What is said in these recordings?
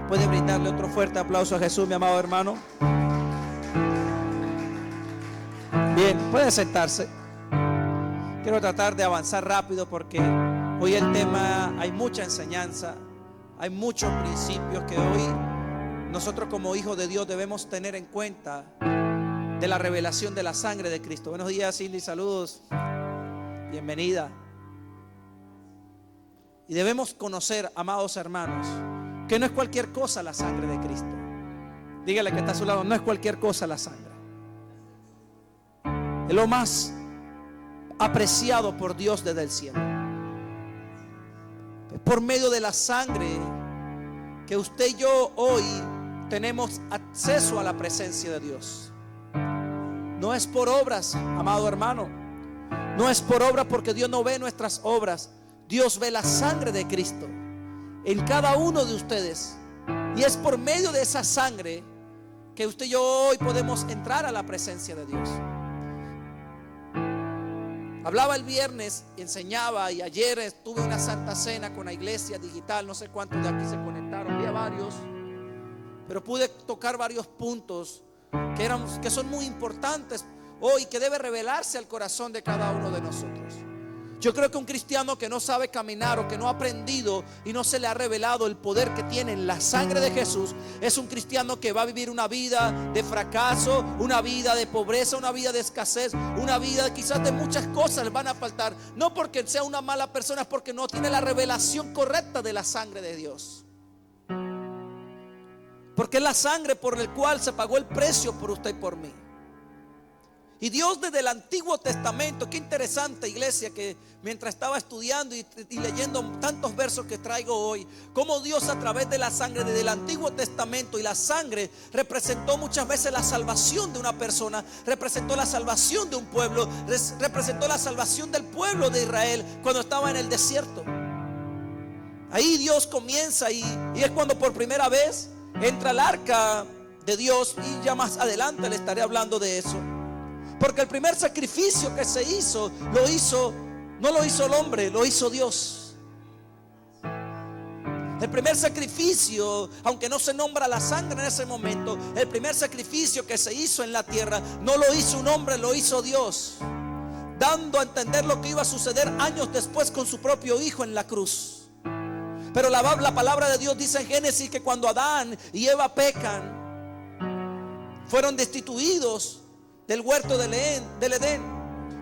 Puede brindarle otro fuerte aplauso a Jesús, mi amado hermano. Bien, puede sentarse. Quiero tratar de avanzar rápido porque hoy el tema, hay mucha enseñanza, hay muchos principios que hoy nosotros como hijos de Dios debemos tener en cuenta de la revelación de la sangre de Cristo. Buenos días, Cindy, saludos, bienvenida. Y debemos conocer, amados hermanos, que no es cualquier cosa la sangre de Cristo. Dígale que está a su lado, no es cualquier cosa la sangre. Es lo más apreciado por Dios desde el cielo. Es por medio de la sangre que usted y yo hoy tenemos acceso a la presencia de Dios. No es por obras, amado hermano. No es por obras, porque Dios no ve nuestras obras. Dios ve la sangre de Cristo en cada uno de ustedes. Y es por medio de esa sangre que usted y yo hoy podemos entrar a la presencia de Dios. Hablaba el viernes y enseñaba, y ayer tuve una santa cena con la iglesia digital. No sé cuántos de aquí se conectaron, había varios, pero pude tocar varios puntos que son muy importantes hoy, que debe revelarse al corazón de cada uno de nosotros. Yo creo que un cristiano que no sabe caminar o que no ha aprendido y no se le ha revelado el poder que tiene en la sangre de Jesús, es un cristiano que va a vivir una vida de fracaso, una vida de pobreza, una vida de escasez, una vida quizás de muchas cosas le van a faltar. No porque sea una mala persona, es porque no tiene la revelación correcta de la sangre de Dios. Porque es la sangre por la cual se pagó el precio por usted y por mí. Y Dios desde el Antiguo Testamento, qué interesante, iglesia, que mientras estaba estudiando y leyendo tantos versos que traigo hoy, cómo Dios a través de la sangre desde el Antiguo Testamento, y la sangre representó muchas veces la salvación de una persona, representó la salvación de un pueblo, representó la salvación del pueblo de Israel cuando estaba en el desierto. Ahí Dios comienza y es cuando por primera vez entra el arca de Dios, y ya más adelante le estaré hablando de eso. Porque el primer sacrificio que se hizo, no lo hizo el hombre, lo hizo Dios. El primer sacrificio, aunque no se nombra la sangre en ese momento, el primer sacrificio que se hizo en la tierra, no lo hizo un hombre, lo hizo Dios, dando a entender lo que iba a suceder años después con su propio hijo en la cruz. Pero la palabra de Dios dice en Génesis que cuando Adán y Eva pecan, fueron destituidos del huerto del Edén.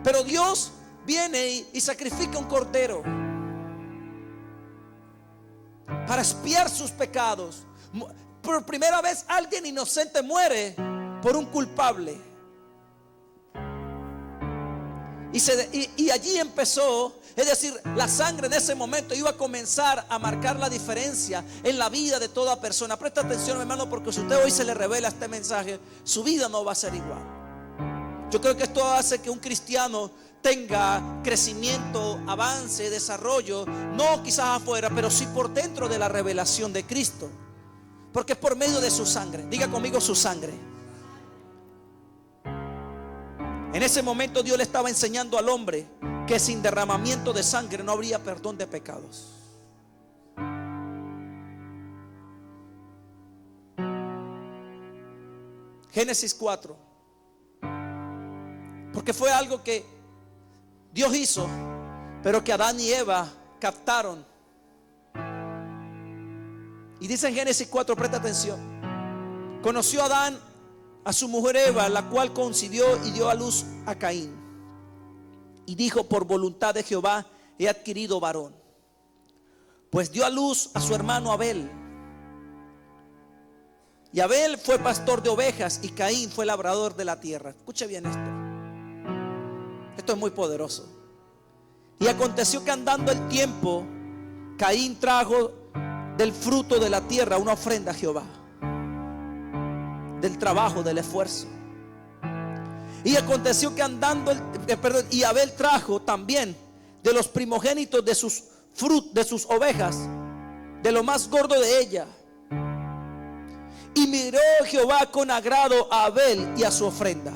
Pero Dios viene y sacrifica un cordero para expiar sus pecados. Por primera vez alguien inocente muere por un culpable. Y allí empezó, es decir, la sangre en ese momento iba a comenzar a marcar la diferencia en la vida de toda persona. Presta atención, hermano, porque si usted hoy se le revela este mensaje, su vida no va a ser igual. Yo creo que esto hace que un cristiano tenga crecimiento, avance, desarrollo, no quizás afuera, pero sí por dentro de la revelación de Cristo. Porque es por medio de su sangre. Diga conmigo, su sangre. En ese momento Dios le estaba enseñando al hombre que sin derramamiento de sangre no habría perdón de pecados. Génesis 4. Porque fue algo que Dios hizo, pero que Adán y Eva captaron. Y dice en Génesis 4, presta atención: conoció Adán a su mujer Eva, la cual concibió y dio a luz a Caín. Y dijo: por voluntad de Jehová he adquirido varón. Pues dio a luz a su hermano Abel. Y Abel fue pastor de ovejas y Caín fue labrador de la tierra. Escuche bien esto. Esto es muy poderoso. Y aconteció que andando el tiempo, Caín trajo del fruto de la tierra una ofrenda a Jehová, del trabajo, del esfuerzo. Y aconteció que andando y Abel trajo también de los primogénitos de sus ovejas, de lo más gordo de ella. Y miró Jehová con agrado a Abel y a su ofrenda.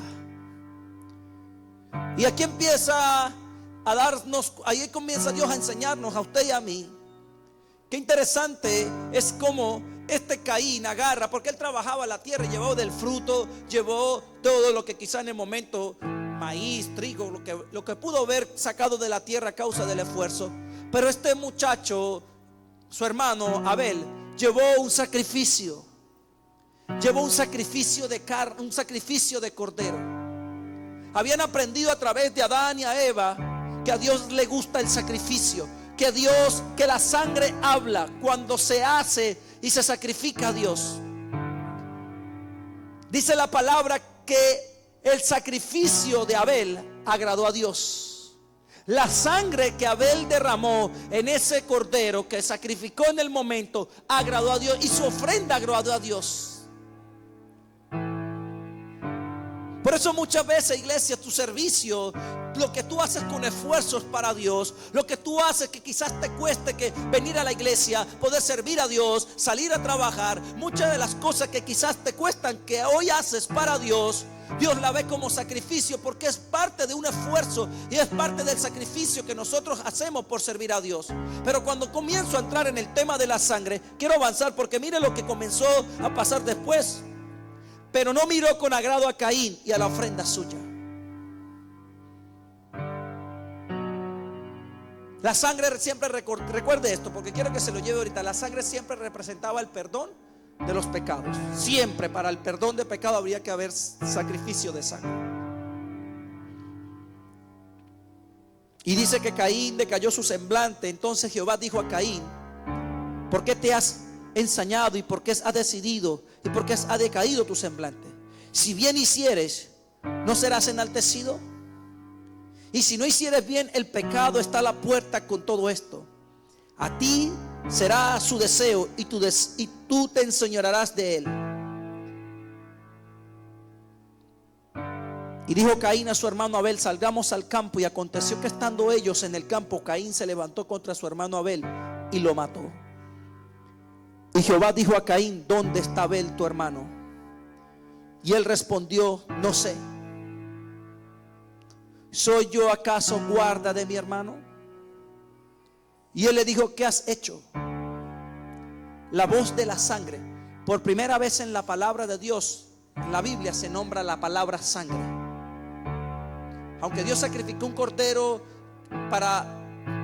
Y aquí empieza a darnos, ahí comienza Dios a enseñarnos a usted y a mí. Qué interesante es como este Caín agarra, porque él trabajaba la tierra y llevó del fruto, llevó todo lo que quizá en el momento, maíz, trigo, lo que pudo haber sacado de la tierra a causa del esfuerzo. Pero este muchacho, su hermano Abel, llevó un sacrificio. Llevó un sacrificio de carne, un sacrificio de cordero. Habían aprendido a través de Adán y a Eva que a Dios le gusta el sacrificio, que la sangre habla cuando se hace y se sacrifica a Dios. Dice la palabra que el sacrificio de Abel agradó a Dios. La sangre que Abel derramó en ese cordero que sacrificó en el momento agradó a Dios, y su ofrenda agradó a Dios. Por eso muchas veces, iglesia, tu servicio, lo que tú haces con esfuerzos para Dios, lo que tú haces que quizás te cueste que venir a la iglesia, poder servir a Dios, salir a trabajar, muchas de las cosas que quizás te cuestan, que hoy haces para Dios, Dios la ve como sacrificio, porque es parte de un esfuerzo y es parte del sacrificio que nosotros hacemos por servir a Dios. Pero cuando comienzo a entrar en el tema de la sangre, quiero avanzar, porque mire lo que comenzó a pasar después. Pero no miró con agrado a Caín y a la ofrenda suya. La sangre siempre, recuerde esto, porque quiero que se lo lleve ahorita. La sangre siempre representaba el perdón de los pecados. Siempre para el perdón de pecado habría que haber sacrificio de sangre. Y dice que Caín decayó su semblante. Entonces Jehová dijo a Caín: ¿por qué te has ensañado y por qué has decidido y por qué ha decaído tu semblante? Si bien hicieres, ¿no serás enaltecido? Y si no hicieres bien, el pecado está a la puerta con todo esto. A ti será su deseo y tú te enseñorearás de él. Y dijo Caín a su hermano Abel: salgamos al campo. Y aconteció que estando ellos en el campo, Caín se levantó contra su hermano Abel y lo mató. Y Jehová dijo a Caín: ¿dónde está Abel tu hermano? Y él respondió: no sé. ¿Soy yo acaso guarda de mi hermano? Y él le dijo: ¿qué has hecho? La voz de la sangre. Por primera vez en la palabra de Dios, en la Biblia, se nombra la palabra sangre. Aunque Dios sacrificó un cordero para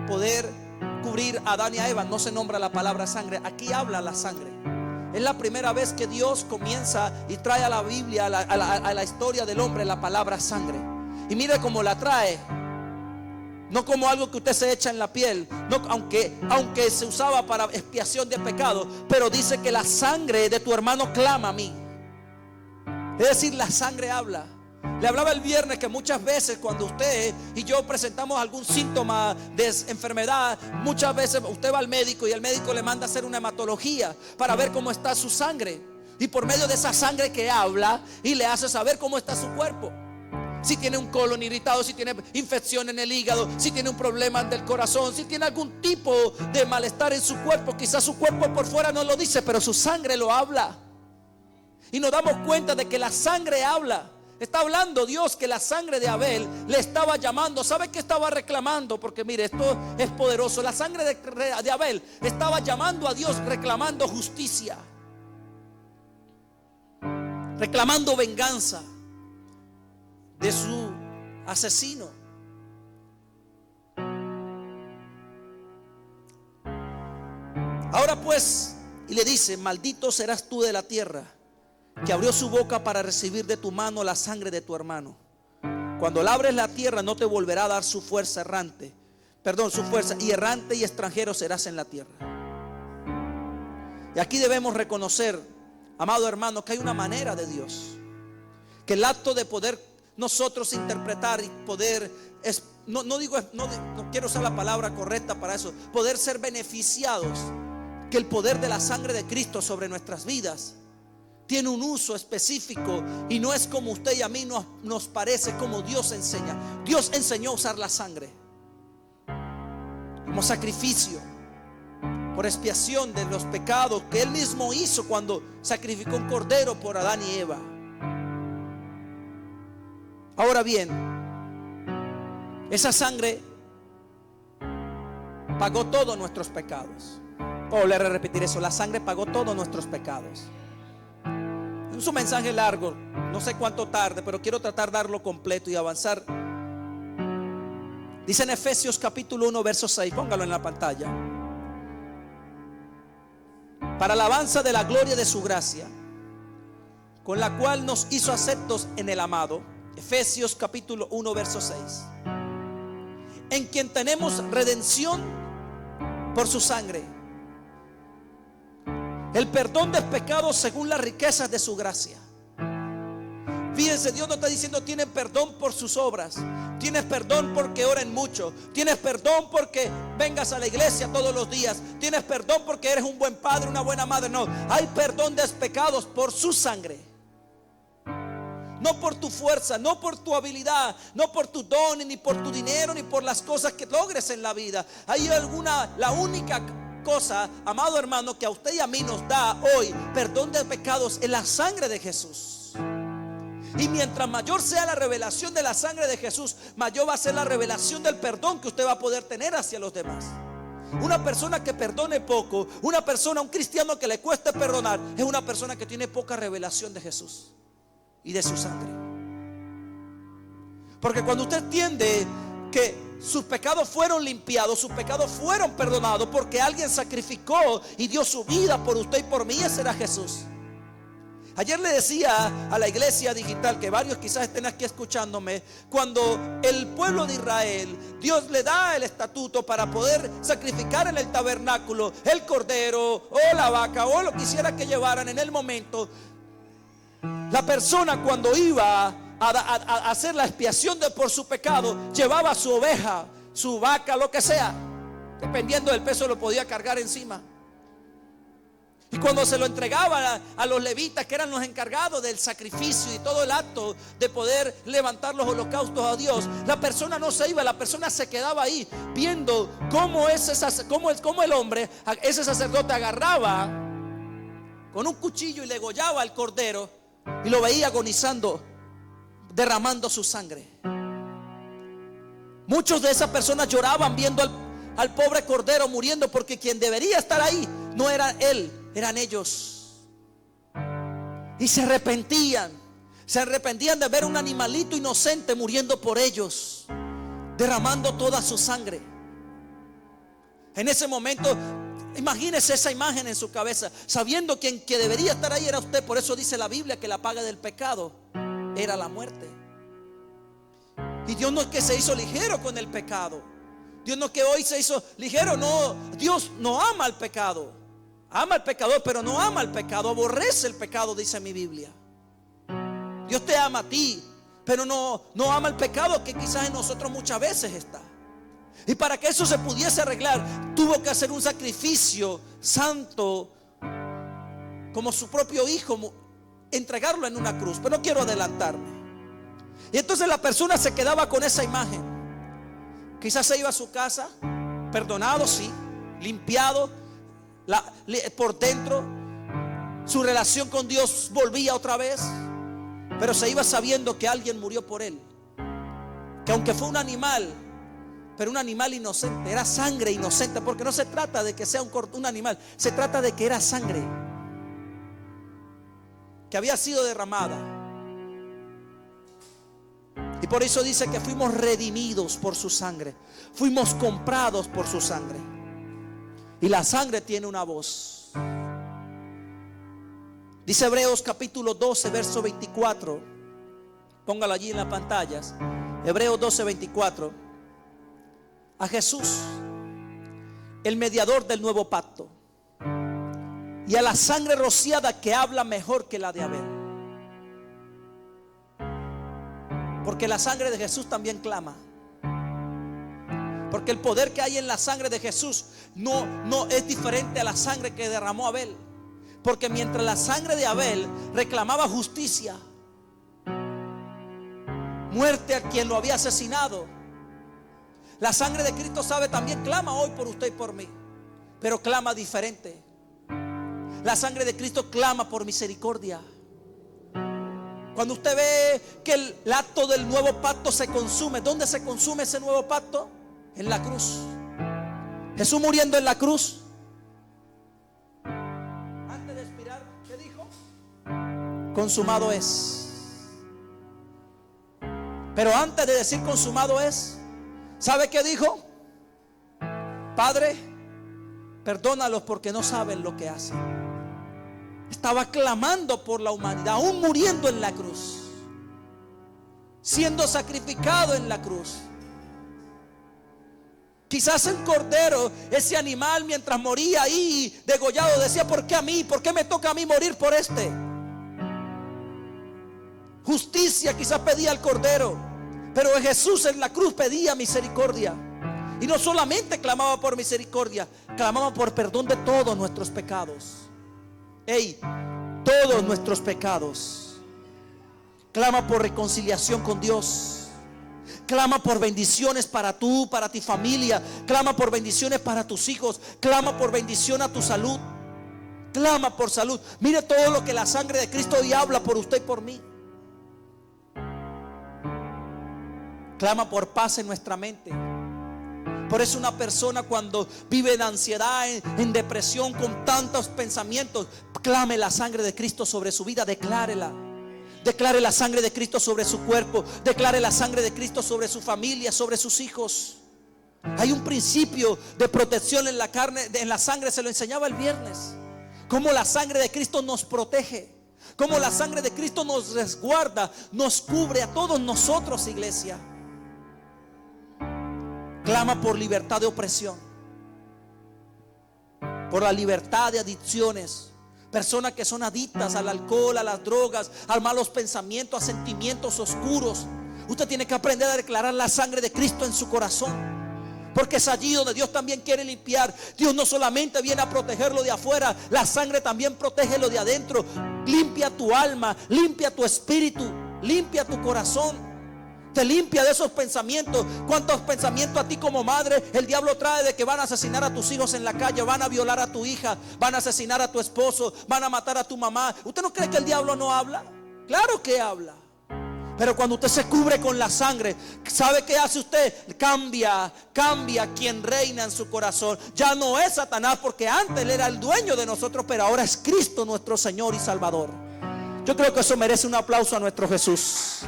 poder cubrir a Adán y a Eva, no se nombra la palabra sangre. Aquí habla la sangre. Es la primera vez que Dios comienza y trae a la Biblia, a la historia del hombre, la palabra sangre. Y mire cómo la trae. No como algo que usted se echa en la piel, no, aunque se usaba para expiación de pecado, pero dice que la sangre de tu hermano clama a mí. Es decir, la sangre habla. Le hablaba el viernes que muchas veces cuando usted y yo presentamos algún síntoma de enfermedad, muchas veces usted va al médico y el médico le manda a hacer una hematología para ver cómo está su sangre. Y por medio de esa sangre que habla y le hace saber cómo está su cuerpo. Si tiene un colon irritado, si tiene infección en el hígado, si tiene un problema del corazón, si tiene algún tipo de malestar en su cuerpo. Quizás su cuerpo por fuera no lo dice, pero su sangre lo habla. Y nos damos cuenta de que la sangre habla. Está hablando Dios que la sangre de Abel le estaba llamando. ¿Sabe qué estaba reclamando? Porque mire, esto es poderoso. La sangre de Abel estaba llamando a Dios, reclamando justicia, reclamando venganza de su asesino. Ahora pues, y le dice: maldito serás tú de la tierra, que abrió su boca para recibir de tu mano la sangre de tu hermano. Cuando labres la tierra, no te volverá a dar su fuerza errante. Su fuerza, y errante y extranjero serás en la tierra. Y aquí debemos reconocer, amado hermano, que hay una manera de Dios, que el acto de poder nosotros interpretar y poder, no quiero usar la palabra correcta para eso, poder ser beneficiados, que el poder de la sangre de Cristo sobre nuestras vidas tiene un uso específico y no es como usted y a mí nos parece, como Dios enseña. Dios enseñó a usar la sangre como sacrificio por expiación de los pecados que Él mismo hizo cuando sacrificó un cordero por Adán y Eva. Ahora bien, esa sangre pagó todos nuestros pecados. volver a repetir eso. La sangre pagó todos nuestros pecados. Es un mensaje largo, no sé cuánto tarde, pero quiero tratar de darlo completo y avanzar. Dice en Efesios capítulo 1 verso 6, póngalo en la pantalla. Para alabanza de la gloria de su gracia, con la cual nos hizo aceptos en el amado. Efesios capítulo 1 verso 6. En quien tenemos redención por su sangre, el perdón de pecados según las riquezas de su gracia. Fíjense, Dios no está diciendo tienen perdón por sus obras, tienes perdón porque oren mucho, tienes perdón porque vengas a la iglesia todos los días, tienes perdón porque eres un buen padre, una buena madre. No, hay perdón de pecados por su sangre. No por tu fuerza, no por tu habilidad, no por tu don, ni por tu dinero, ni por las cosas que logres en la vida. La única cosa, amado hermano, que a usted y a mí nos da hoy perdón de pecados es la sangre de Jesús. Y mientras mayor sea la revelación de la sangre de Jesús, mayor va a ser la revelación del perdón que usted va a poder tener hacia los demás. Una persona que perdone poco, un cristiano que le cueste perdonar, es una persona que tiene poca revelación de Jesús y de su sangre. Porque cuando usted entiende que sus pecados fueron limpiados, sus pecados fueron perdonados, porque alguien sacrificó y dio su vida por usted y por mí, ese era Jesús. Ayer le decía a la iglesia digital, que varios quizás estén aquí escuchándome, cuando el pueblo de Israel, Dios le da el estatuto para poder sacrificar en el tabernáculo el cordero o la vaca o lo que quisiera que llevaran en el momento. La persona cuando iba a hacer la expiación por su pecado, llevaba su oveja, su vaca, lo que sea, dependiendo del peso lo podía cargar encima. Y cuando se lo entregaba a los levitas, que eran los encargados del sacrificio y todo el acto de poder levantar los holocaustos a Dios, la persona no se iba, la persona se quedaba ahí viendo cómo el hombre, ese sacerdote, agarraba con un cuchillo y le degollaba al cordero y lo veía agonizando, derramando su sangre. Muchos de esas personas lloraban viendo al pobre cordero muriendo, porque quien debería estar ahí no era él, eran ellos. Y se arrepentían de ver un animalito inocente muriendo por ellos, derramando toda su sangre. En ese momento, imagínese esa imagen en su cabeza, sabiendo que quien debería estar ahí era usted. Por eso dice la Biblia que la paga del pecado era la muerte. Y Dios no es que se hizo ligero con el pecado. Dios no es que hoy se hizo ligero. No, Dios no ama al pecado. Ama al pecador, pero no ama al pecado. Aborrece el pecado, dice mi Biblia. Dios te ama a ti, pero no ama el pecado que quizás en nosotros muchas veces está. Y para que eso se pudiese arreglar, tuvo que hacer un sacrificio santo, como su propio hijo, entregarlo en una cruz. Pero no quiero adelantarme. Y entonces la persona se quedaba con esa imagen. Quizás se iba a su casa perdonado, sí, limpiado por dentro. Su relación con Dios volvía otra vez, pero se iba sabiendo que alguien murió por él, que aunque fue un animal, pero un animal inocente, era sangre inocente. Porque no se trata de que sea un animal, se trata de que era sangre que había sido derramada. Y por eso dice que fuimos redimidos por su sangre, fuimos comprados por su sangre. Y la sangre tiene una voz. Dice Hebreos capítulo 12 verso 24. Póngalo allí en las pantallas. Hebreos 12, 24. A Jesús, el mediador del nuevo pacto, y a la sangre rociada, que habla mejor que la de Abel. Porque la sangre de Jesús también clama. Porque el poder que hay en la sangre de Jesús no es diferente a la sangre que derramó Abel. Porque mientras la sangre de Abel reclamaba justicia, muerte a quien lo había asesinado, la sangre de Cristo también clama hoy por usted y por mí, pero clama diferente. La sangre de Cristo clama por misericordia. Cuando usted ve que el acto del nuevo pacto se consume, ¿dónde se consume ese nuevo pacto? En la cruz. Jesús muriendo en la cruz. consumado es. Pero antes de decir consumado es, ¿sabe qué dijo? Padre, perdónalos porque no saben lo que hacen. Estaba clamando por la humanidad, aún muriendo en la cruz, siendo sacrificado en la cruz. Quizás el cordero, ese animal, mientras moría ahí degollado, decía: ¿por qué a mí? ¿Por qué me toca a mí morir por este? Justicia quizás pedía el cordero, pero Jesús en la cruz pedía misericordia. Y no solamente clamaba por misericordia, clamaba por perdón de todos nuestros pecados. Todos nuestros pecados. Clama por reconciliación con Dios. Clama por bendiciones para ti familia. Clama por bendiciones para tus hijos. Clama por bendición a tu salud. Clama por salud. Mire todo lo que la sangre de Cristo hoy habla por usted y por mí. Clama por paz en nuestra mente. Por eso una persona cuando vive en ansiedad, en depresión, con tantos pensamientos, clame la sangre de Cristo sobre su vida, declárela. Declare la sangre de Cristo sobre su cuerpo. Declare la sangre de Cristo sobre su familia, sobre sus hijos. Hay un principio de protección en la carne, en la sangre. Se lo enseñaba el viernes. Cómo la sangre de Cristo nos protege. Cómo la sangre de Cristo nos resguarda, nos cubre a todos nosotros, iglesia. Clama por libertad de opresión, por la libertad de adicciones. Personas que son adictas al alcohol, a las drogas, a malos pensamientos, a sentimientos oscuros. Usted tiene que aprender a declarar la sangre de Cristo en su corazón, porque es allí donde Dios también quiere limpiar. Dios no solamente viene a protegerlo de afuera, la sangre también protege lo de adentro. Limpia tu alma, limpia tu espíritu, limpia tu corazón. Te limpia de esos pensamientos. ¿Cuántos pensamientos a ti como madre el diablo trae de que van a asesinar a tus hijos en la calle, van a violar a tu hija, van a asesinar a tu esposo, van a matar a tu mamá? ¿Usted no cree que el diablo no habla? Claro que habla. Pero cuando usted se cubre con la sangre, ¿sabe qué hace usted? Cambia quien reina en su corazón. Ya no es Satanás, porque antes él era el dueño de nosotros, pero ahora es Cristo nuestro Señor y Salvador. Yo creo que eso merece un aplauso a nuestro Jesús.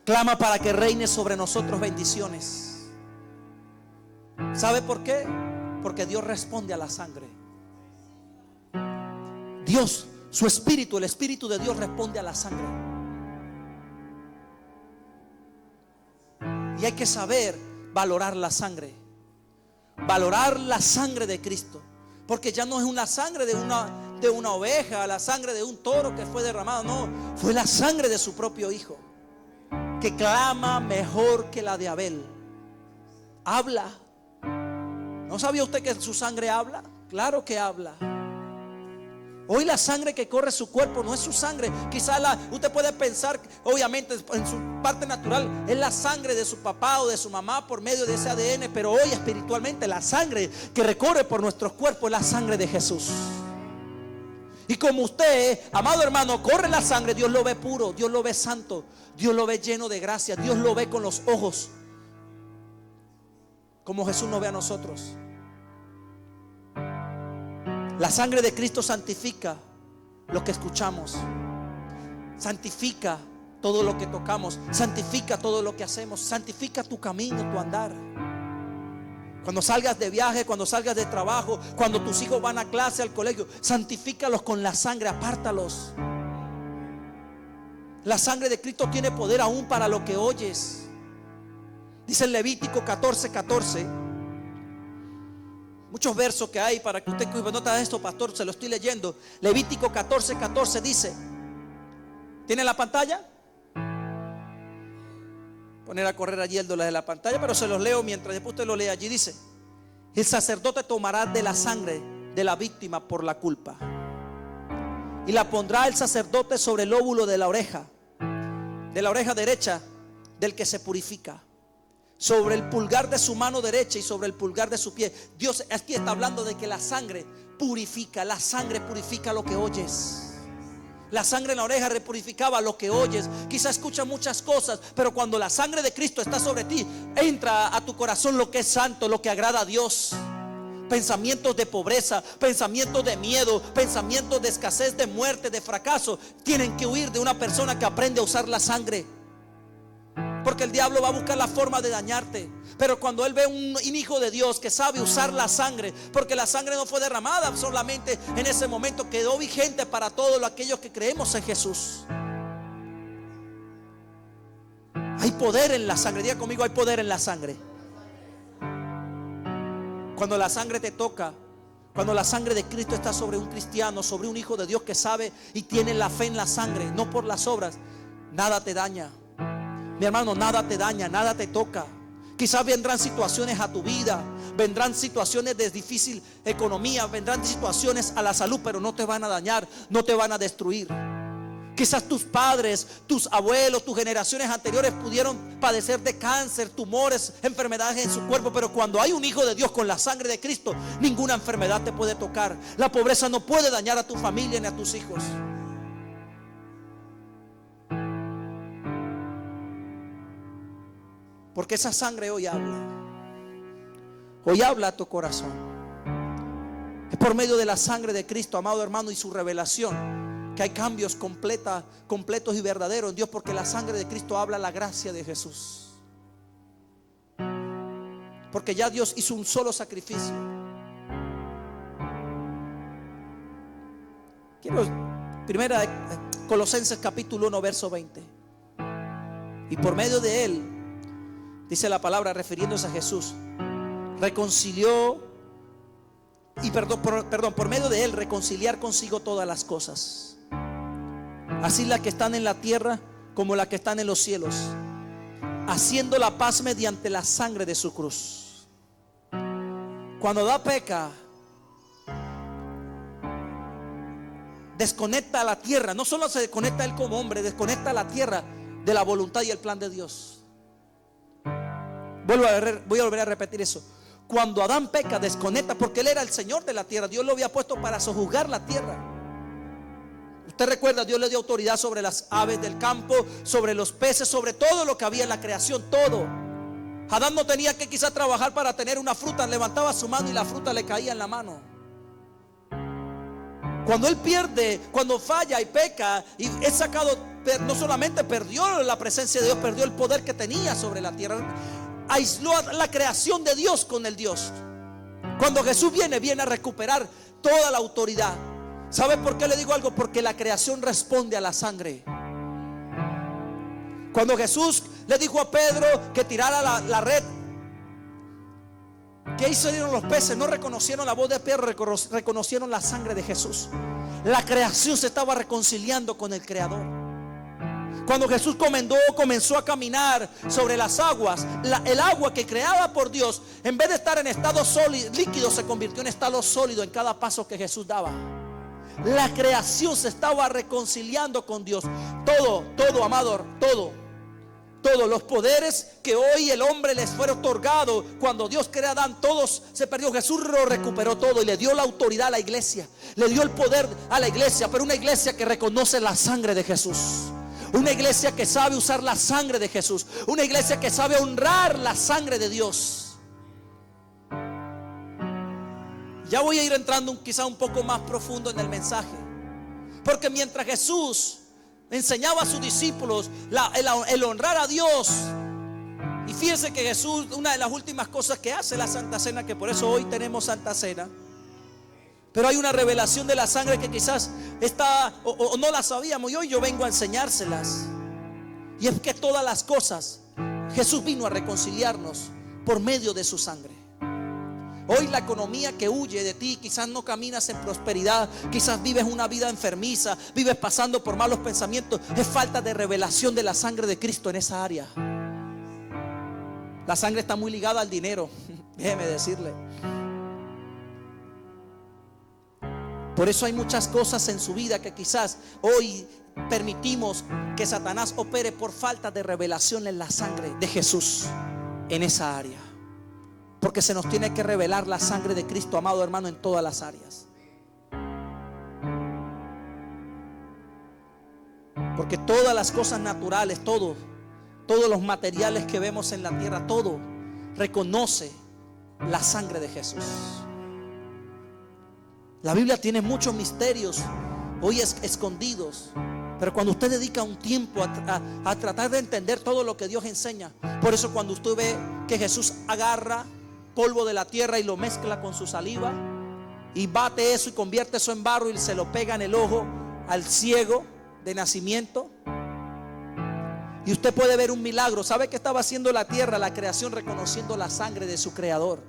Clama para que reine sobre nosotros bendiciones. ¿Sabe por qué? Porque Dios responde a la sangre. Dios, su espíritu, el espíritu de Dios responde a la sangre. Y hay que saber valorar la sangre. Valorar la sangre de Cristo. Porque ya no es una sangre de una oveja, la sangre de un toro que fue derramado. No, fue la sangre de su propio Hijo, que clama mejor que la de Abel. Habla. ¿No sabía usted que su sangre habla? Claro que habla. Hoy la sangre que corre su cuerpo no es su sangre. Quizá usted puede pensar, obviamente en su parte natural, es la sangre de su papá o de su mamá por medio de ese ADN. Pero hoy espiritualmente la sangre que recorre por nuestros cuerpos es la sangre de Jesús. Y como usted, amado hermano, corre la sangre, Dios lo ve puro, Dios lo ve santo, Dios lo ve lleno de gracia, Dios lo ve con los ojos como Jesús nos ve a nosotros. La sangre de Cristo santifica lo que escuchamos, santifica todo lo que tocamos, santifica todo lo que hacemos, santifica tu camino, tu andar. Cuando salgas de viaje, cuando salgas de trabajo, cuando tus hijos van a clase, al colegio, santifícalos con la sangre, apártalos. La sangre de Cristo tiene poder aún para lo que oyes. Dice en Levítico 14:14. Muchos versos que hay para que usted nota esto, pastor, se lo estoy leyendo. Levítico 14:14 dice. ¿Tiene la pantalla? Poner a correr allí el de la pantalla, pero se los leo mientras después usted lo lee. Allí dice: el sacerdote tomará de la sangre de la víctima por la culpa y la pondrá el sacerdote sobre el lóbulo de la oreja derecha del que se purifica, sobre el pulgar de su mano derecha y sobre el pulgar de su pie. Dios aquí está hablando de que la sangre purifica. La sangre purifica lo que oyes. La sangre en la oreja repurificaba lo que oyes. Quizá escuchas muchas cosas, pero cuando la sangre de Cristo está sobre ti, entra a tu corazón lo que es santo, lo que agrada a Dios. pensamientos de pobreza, pensamientos de miedo, pensamientos de escasez, de muerte, de fracaso, tienen que huir de una persona que aprende a usar la sangre. Porque el diablo va a buscar la forma de dañarte. Pero cuando él ve un hijo de Dios que sabe usar la sangre, porque la sangre no fue derramada solamente en ese momento, quedó vigente para todos aquellos que creemos en Jesús. Hay poder en la sangre. Diga conmigo, hay poder en la sangre. Cuando la sangre te toca, cuando la sangre de Cristo está sobre un cristiano, sobre un hijo de Dios que sabe y tiene la fe en la sangre, no por las obras, nada te daña. Mi hermano, nada te daña, nada te toca. Quizás vendrán situaciones a tu vida, vendrán situaciones de difícil economía, vendrán situaciones a la salud, pero no te van a dañar, no te van a destruir. Quizás tus padres, tus abuelos, tus generaciones anteriores pudieron padecer de cáncer, tumores, enfermedades en su cuerpo, pero cuando hay un hijo de Dios con la sangre de Cristo, ninguna enfermedad te puede tocar. La pobreza no puede dañar a tu familia ni a tus hijos. Porque esa sangre hoy habla. Hoy habla a tu corazón. Es por medio de la sangre de Cristo, amado hermano, y su revelación, que hay cambios completos y verdaderos en Dios. Porque la sangre de Cristo habla la gracia de Jesús. Porque ya Dios hizo un solo sacrificio. Quiero primera Colosenses capítulo 1 verso 20. Y por medio de él, dice la palabra refiriéndose a Jesús, reconcilió y por medio de él reconciliar consigo todas las cosas, así las que están en la tierra como las que están en los cielos, haciendo la paz mediante la sangre de su cruz. Cuando Adán peca, desconecta a la tierra. No solo se desconecta él como hombre, desconecta a la tierra de la voluntad y el plan de Dios. Voy a volver a repetir eso. Cuando Adán peca, desconecta, porque él era el Señor de la tierra. Dios lo había puesto para sojuzgar la tierra. Usted recuerda, Dios le dio autoridad sobre las aves del campo, sobre los peces, sobre todo lo que había en la creación, todo. Adán no tenía que quizás trabajar para tener una fruta. Levantaba su mano y la fruta le caía en la mano. Cuando él pierde, cuando falla y peca y es sacado, no solamente perdió la presencia de Dios, perdió el poder que tenía sobre la tierra. Aisló a la creación de Dios con el Dios. Cuando Jesús viene a recuperar toda la autoridad. ¿Sabe por qué le digo algo? Porque la creación responde a la sangre. Cuando Jesús le dijo a Pedro que tirara la red, ¿qué hicieron los peces? No reconocieron la voz de Pedro, reconocieron la sangre de Jesús. La creación se estaba reconciliando con el Creador. Cuando Jesús comenzó a caminar sobre las aguas, el agua que creada por Dios, en vez de estar en estado líquido, se convirtió en estado sólido en cada paso que Jesús daba. La creación se estaba reconciliando con Dios. Todo, amado, todos los poderes que hoy el hombre les fue otorgado, cuando Dios crea a Adán, todos se perdió. Jesús lo recuperó todo y le dio la autoridad a la iglesia, le dio el poder a la iglesia, pero una iglesia que reconoce la sangre de Jesús. Una iglesia que sabe usar la sangre de Jesús. Una iglesia que sabe honrar la sangre de Dios. Ya voy a ir entrando quizá un poco más profundo en el mensaje. Porque mientras Jesús enseñaba a sus discípulos el honrar a Dios. Y fíjense que Jesús, una de las últimas cosas que hace la Santa Cena, que por eso hoy tenemos Santa Cena. Pero hay una revelación de la sangre que quizás está o no la sabíamos, y hoy yo vengo a enseñárselas. Y es que todas las cosas Jesús vino a reconciliarnos por medio de su sangre. Hoy la economía que huye de ti, quizás no caminas en prosperidad, quizás vives una vida enfermiza, vives pasando por malos pensamientos, es falta de revelación de la sangre de Cristo en esa área. La sangre está muy ligada al dinero, déjeme decirle. Por eso hay muchas cosas en su vida que quizás hoy permitimos que Satanás opere por falta de revelación en la sangre de Jesús en esa área. Porque se nos tiene que revelar la sangre de Cristo, amado hermano, en todas las áreas. Porque todas las cosas naturales, todos los materiales que vemos en la tierra, todo reconoce la sangre de Jesús. La Biblia tiene muchos misterios hoy escondidos. Pero cuando usted dedica un tiempo a tratar de entender todo lo que Dios enseña. Por eso cuando usted ve que Jesús agarra polvo de la tierra y lo mezcla con su saliva y bate eso y convierte eso en barro y se lo pega en el ojo al ciego de nacimiento, y usted puede ver un milagro. ¿Sabe qué estaba haciendo la tierra, la creación? Reconociendo la sangre de su creador.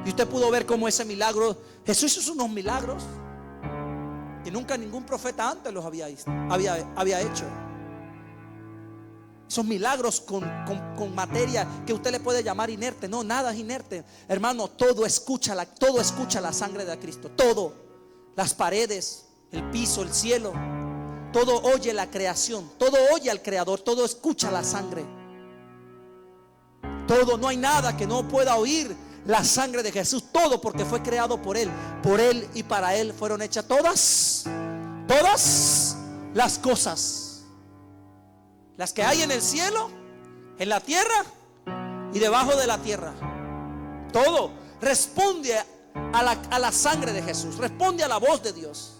Y usted pudo ver cómo ese milagro, Jesús hizo unos milagros que nunca ningún profeta antes los había hecho. Esos milagros con materia que usted le puede llamar inerte. No, nada es inerte, hermano. Todo escucha la sangre de Cristo. Todo, las paredes, el piso, el cielo, todo oye la creación, todo oye al Creador, todo escucha la sangre. Todo, no hay nada que no pueda oír la sangre de Jesús. Todo, porque fue creado por Él y para Él fueron hechas todas las cosas, las que hay en el cielo, en la tierra y debajo de la tierra. Todo responde a la sangre de Jesús, responde a la voz de Dios.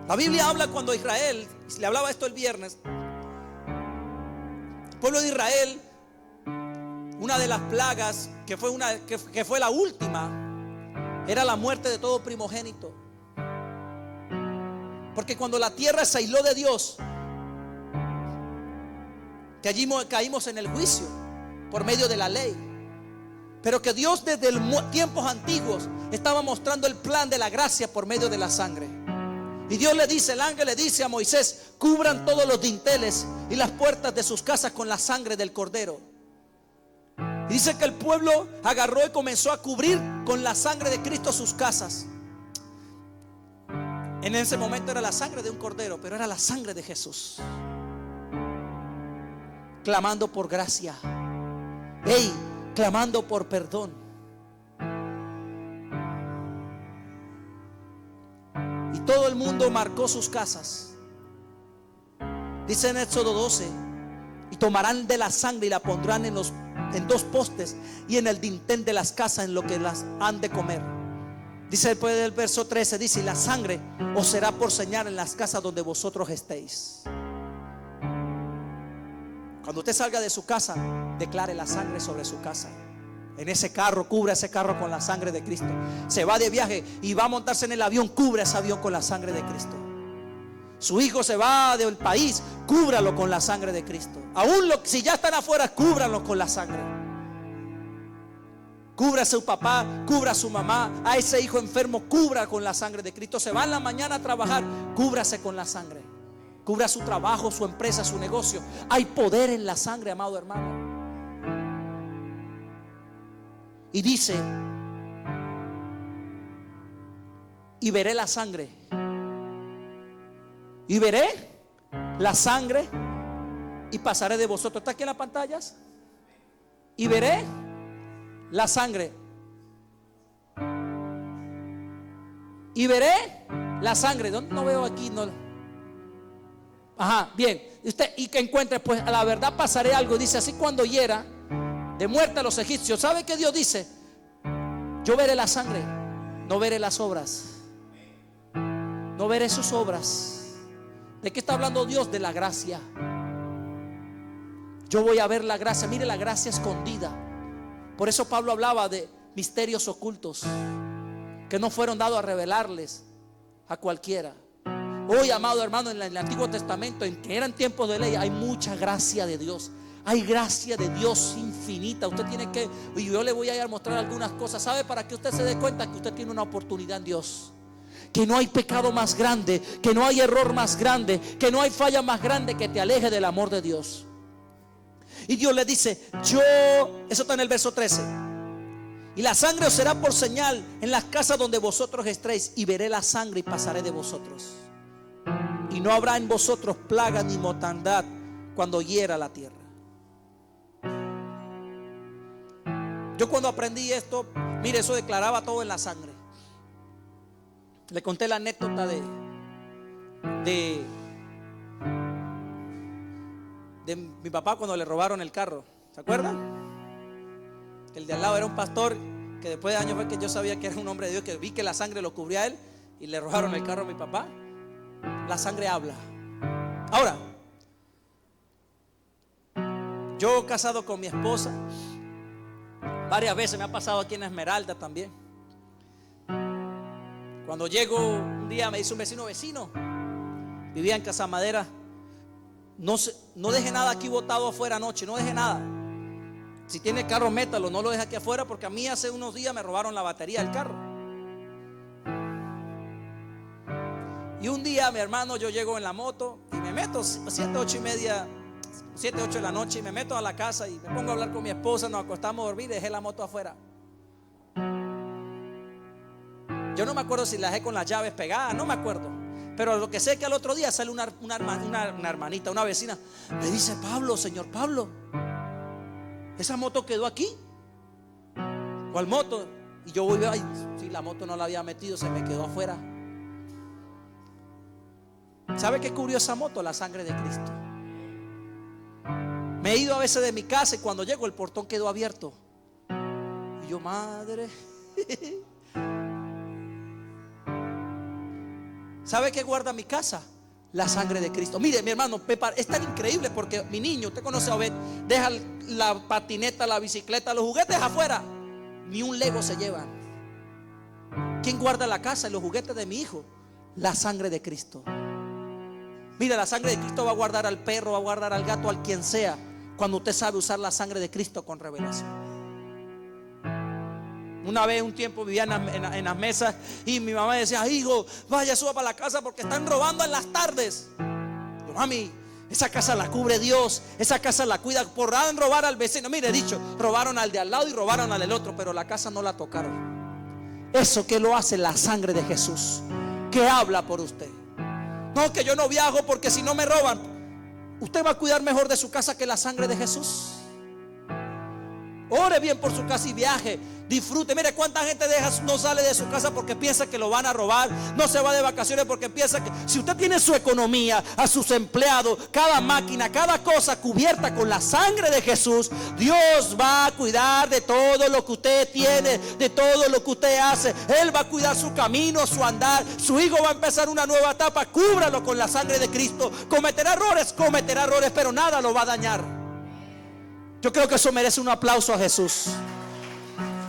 La Biblia habla cuando Israel, le hablaba esto el viernes, el pueblo de Israel, una de las plagas que fue la última, era la muerte de todo primogénito. Porque cuando la tierra se aisló de Dios, que allí caímos en el juicio por medio de la ley. Pero que Dios desde tiempos antiguos estaba mostrando el plan de la gracia por medio de la sangre. Y Dios le dice, el ángel le dice a Moisés: cubran todos los dinteles y las puertas de sus casas con la sangre del cordero. Y dice que el pueblo agarró y comenzó a cubrir con la sangre de Cristo sus casas. En ese momento era la sangre de un cordero, pero era la sangre de Jesús, clamando por gracia, clamando por perdón. Y todo el mundo marcó sus casas. Dice en Éxodo 12: y tomarán de la sangre y la pondrán en 2 postes y en el dintel de las casas en lo que las han de comer. Dice después del verso 13, dice: y la sangre os será por señal en las casas donde vosotros estéis. Cuando usted salga de su casa, declare la sangre sobre su casa. En ese carro, cubra ese carro con la sangre de Cristo. Se va de viaje y va a montarse en el avión, cubra ese avión con la sangre de Cristo. Su hijo se va del país, cúbralo con la sangre de Cristo. Aún si ya están afuera, cúbranlo con la sangre. Cubra a su papá, cubra a su mamá, a ese hijo enfermo, cubra con la sangre de Cristo. Se va en la mañana a trabajar, cúbrase con la sangre. Cubra su trabajo, su empresa, su negocio. Hay poder en la sangre, amado hermano. Y dice: y veré la sangre. Y veré la sangre y pasaré de vosotros. ¿Está aquí en las pantallas? Y veré la sangre. Y veré la sangre. ¿Dónde no veo aquí? No. Ajá, bien. Y que encuentre, pues a la verdad pasaré algo. Dice: así cuando hiera de muerte a los egipcios. ¿Sabe qué Dios dice? Yo veré la sangre, no veré las obras. No veré sus obras. ¿De qué está hablando Dios? De la gracia. Yo voy a ver la gracia. Mire, la gracia escondida. Por eso Pablo hablaba de misterios ocultos que no fueron dados a revelarles a cualquiera. Hoy, amado hermano, en el Antiguo Testamento, en que eran tiempos de ley, hay mucha gracia de Dios. Hay gracia de Dios infinita. Usted tiene que, y yo le voy a ir a mostrar algunas cosas. ¿Sabe? Para que usted se dé cuenta que usted tiene una oportunidad en Dios. Que no hay pecado más grande, que no hay error más grande, que no hay falla más grande que te aleje del amor de Dios. Y Dios le dice: eso está en el verso 13. Y la sangre os será por señal en las casas donde vosotros estéis, y veré la sangre y pasaré de vosotros. Y no habrá en vosotros plaga ni mortandad cuando hiera la tierra. Yo cuando aprendí esto, mire, eso declaraba todo en la sangre. Le conté la anécdota de mi papá cuando le robaron el carro. ¿Se acuerdan? que el de al lado era un pastor, que después de años fue que yo sabía que era un hombre de Dios, que vi que la sangre lo cubría a él y le robaron el carro a mi papá. La sangre habla. Ahora, yo casado con mi esposa, varias veces me ha pasado aquí en Esmeralda también. Cuando llego un día me dice un vecino, vivía en Casa Madera, no deje nada aquí botado afuera anoche, no deje nada. Si tiene carro, métalo, no lo deje aquí afuera, porque a mí hace unos días me robaron la batería del carro. Y un día, mi hermano, yo llego en la moto y me meto 7, 8 de la noche, y me meto a la casa y me pongo a hablar con mi esposa, nos acostamos a dormir y dejé la moto afuera. Yo no me acuerdo si la dejé con las llaves pegadas, no me acuerdo. Pero lo que sé es que al otro día sale una hermanita, una vecina, me dice: Pablo, señor Pablo, ¿esa moto quedó aquí? ¿Cuál moto? Y yo voy, ay, si la moto no la había metido, se me quedó afuera. ¿Sabe qué cubrió esa moto? La sangre de Cristo. Me he ido a veces de mi casa y cuando llego el portón quedó abierto. Y yo, madre. ¿Sabe qué guarda mi casa? La sangre de Cristo. Mire, mi hermano, es tan increíble porque mi niño, usted conoce a Obed, deja la patineta, la bicicleta, los juguetes afuera. Ni un Lego se llevan. ¿Quién guarda la casa y los juguetes de mi hijo? La sangre de Cristo. Mire, la sangre de Cristo va a guardar al perro, va a guardar al gato, al quien sea, cuando usted sabe usar la sangre de Cristo con revelación. Una vez, un tiempo, vivía en las mesas y mi mamá decía: hijo, vaya, suba para la casa porque están robando en las tardes. Yo, mami, esa casa la cubre Dios, esa casa la cuida. Podrán robar al vecino. Mire, dicho, robaron al de al lado y robaron al del otro, pero la casa no la tocaron. Eso que lo hace la sangre de Jesús, que habla por usted. No, que yo no viajo porque si no me roban. ¿Usted va a cuidar mejor de su casa que la sangre de Jesús? Ore bien por su casa y viaje, disfrute. Mire cuánta gente no sale de su casa porque piensa que lo van a robar. No se va de vacaciones porque piensa que si usted tiene su economía, a sus empleados, cada máquina, cada cosa cubierta con la sangre de Jesús, Dios va a cuidar de todo lo que usted tiene, de todo lo que usted hace. Él va a cuidar su camino, su andar. Su hijo va a empezar una nueva etapa. Cúbralo con la sangre de Cristo. Cometerá errores, pero nada lo va a dañar. Yo creo que eso merece un aplauso a Jesús.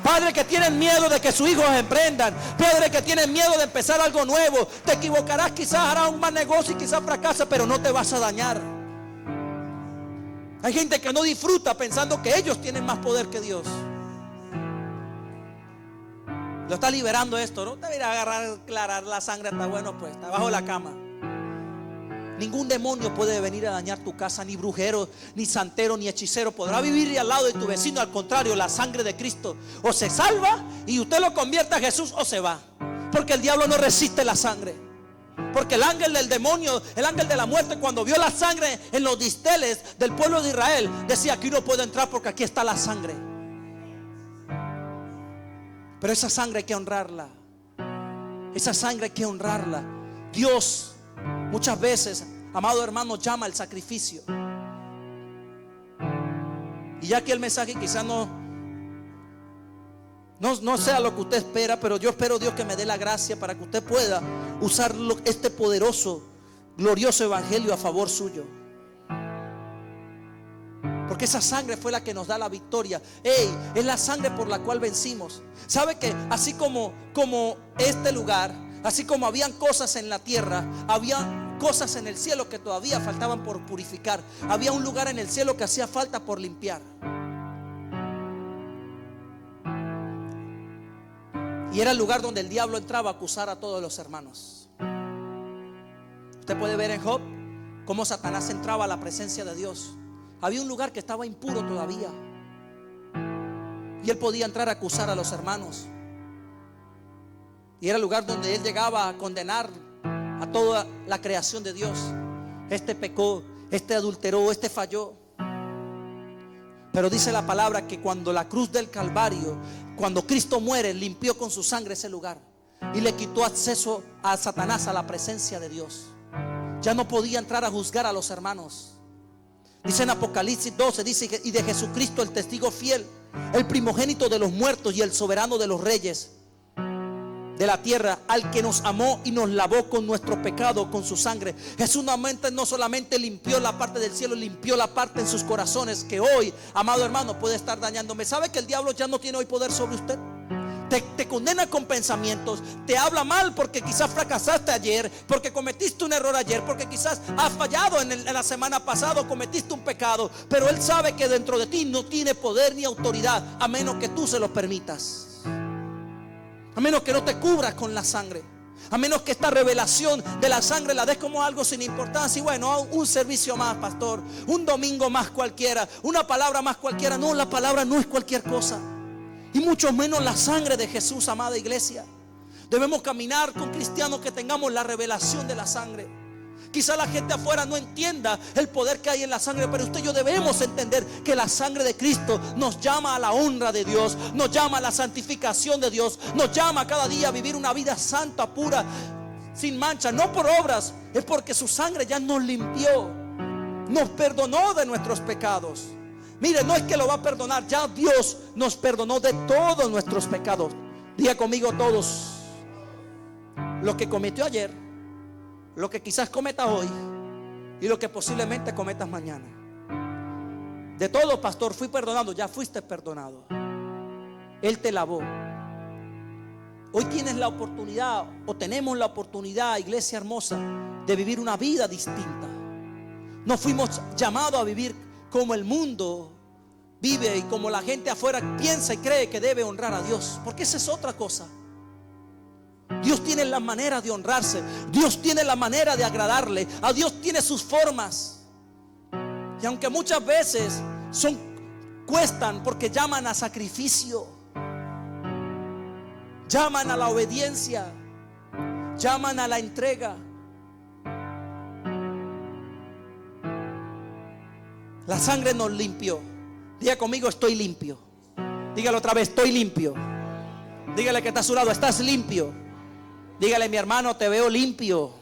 Padres que tienen miedo de que sus hijos emprendan, padres que tienen miedo de empezar algo nuevo. Te equivocarás, quizás harás un mal negocio y quizás fracasas, pero no te vas a dañar. Hay gente que no disfruta pensando que ellos tienen más poder que Dios. Lo está liberando esto, ¿no? Te voy a agarrar, aclarar la sangre, está bueno, pues está bajo la cama. Ningún demonio puede venir a dañar tu casa, ni brujero, ni santero, ni hechicero podrá vivir al lado de tu vecino. Al contrario, la sangre de Cristo o se salva y usted lo convierte a Jesús, o se va. Porque el diablo no resiste la sangre. Porque el ángel del demonio, el ángel de la muerte, cuando vio la sangre en los disteles del pueblo de Israel, decía: aquí no puedo entrar porque aquí está la sangre. Pero esa sangre hay que honrarla. Esa sangre hay que honrarla. Dios muchas veces, amado hermano, llama al sacrificio. Y ya que el mensaje quizás no sea lo que usted espera, pero yo espero, Dios, que me dé la gracia para que usted pueda usar este poderoso, glorioso evangelio a favor suyo. Porque esa sangre fue la que nos da la victoria. Es la sangre por la cual vencimos. ¿Sabe que así como este lugar, así como habían cosas en la tierra, había cosas en el cielo que todavía faltaban por purificar? Había un lugar en el cielo que hacía falta por limpiar. Y era el lugar donde el diablo entraba a acusar a todos los hermanos. Usted puede ver en Job cómo Satanás entraba a la presencia de Dios. Había un lugar que estaba impuro todavía y él podía entrar a acusar a los hermanos. Y era el lugar donde él llegaba a condenar a toda la creación de Dios. Este pecó, este adulteró, este falló. Pero dice la palabra que cuando la cruz del Calvario, cuando Cristo muere, limpió con su sangre ese lugar y le quitó acceso a Satanás a la presencia de Dios. Ya no podía entrar a juzgar a los hermanos. Dice en Apocalipsis 12, dice: y de Jesucristo el testigo fiel, el primogénito de los muertos y el soberano de los reyes de la tierra, al que nos amó y nos lavó con nuestro pecado, con su sangre. Jesús no solamente limpió la parte del cielo, limpió la parte en sus corazones que hoy, amado hermano, puede estar dañándome. ¿Sabe que el diablo ya no tiene hoy poder sobre usted? Te condena con pensamientos, te habla mal porque quizás fracasaste ayer, porque cometiste un error ayer, porque quizás has fallado en la semana pasada, cometiste un pecado, pero él sabe que dentro de ti no tiene poder ni autoridad, a menos que tú se lo permitas, a menos que no te cubras con la sangre, a menos que esta revelación de la sangre la des como algo sin importancia. Y bueno, un servicio más, pastor, un domingo más cualquiera, una palabra más cualquiera. No, la palabra no es cualquier cosa, y mucho menos la sangre de Jesús, amada iglesia. Debemos caminar con cristianos que tengamos la revelación de la sangre. Quizá la gente afuera no entienda el poder que hay en la sangre, pero usted y yo debemos entender que la sangre de Cristo nos llama a la honra de Dios, nos llama a la santificación de Dios, nos llama cada día a vivir una vida santa, pura, sin mancha, no por obras, es porque su sangre ya nos limpió, nos perdonó de nuestros pecados. Mire, no es que lo va a perdonar, ya Dios nos perdonó de todos nuestros pecados. Diga conmigo todos. Lo que cometió ayer, lo que quizás cometas hoy y lo que posiblemente cometas mañana. De todo, pastor, fui perdonado. Ya fuiste perdonado. Él te lavó. Hoy tienes la oportunidad, o tenemos la oportunidad, iglesia hermosa, de vivir una vida distinta. No fuimos llamados a vivir como el mundo vive y como la gente afuera piensa y cree que debe honrar a Dios, porque esa es otra cosa. Dios tiene la manera de honrarse, Dios tiene la manera de agradarle, a Dios tiene sus formas. Y aunque muchas veces cuestan porque llaman a sacrificio, llaman a la obediencia, llaman a la entrega. La sangre nos limpió. Diga conmigo, estoy limpio. Dígalo otra vez, estoy limpio. Dígale que está a su lado, estás limpio. Dígale, mi hermano, te veo limpio,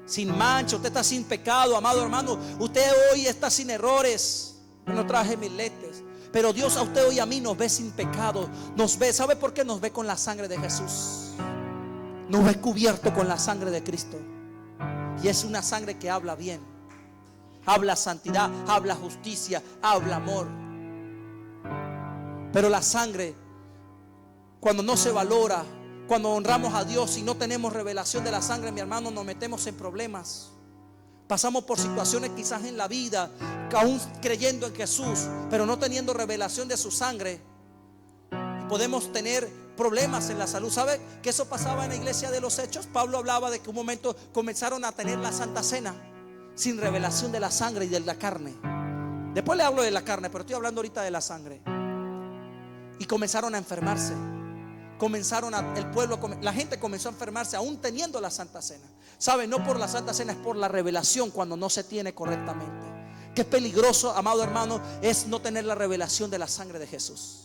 sin mancha, usted está sin pecado, amado hermano. Usted hoy está sin errores. Yo no traje mis lentes, pero Dios a usted hoy y a mí nos ve sin pecado. Nos ve, ¿sabe por qué? Nos ve con la sangre de Jesús. Nos ve cubierto con la sangre de Cristo. Y es una sangre que habla bien, habla santidad, habla justicia, habla amor. Pero la sangre, cuando no se valora, cuando honramos a Dios y no tenemos revelación de la sangre, mi hermano, nos metemos en problemas. Pasamos por situaciones quizás en la vida, aún creyendo en Jesús, pero no teniendo revelación de su sangre. Podemos tener problemas en la salud. ¿Sabe que eso pasaba en la iglesia de los Hechos? Pablo hablaba de que un momento comenzaron a tener la Santa Cena sin revelación de la sangre y de la carne. Después le hablo de la carne, pero estoy hablando ahorita de la sangre. Y comenzaron a enfermarse. La gente comenzó a enfermarse aún teniendo la Santa Cena. ¿Sabe? No por la Santa Cena, es por la revelación cuando no se tiene correctamente. Qué peligroso, amado hermano, es no tener la revelación de la sangre de Jesús.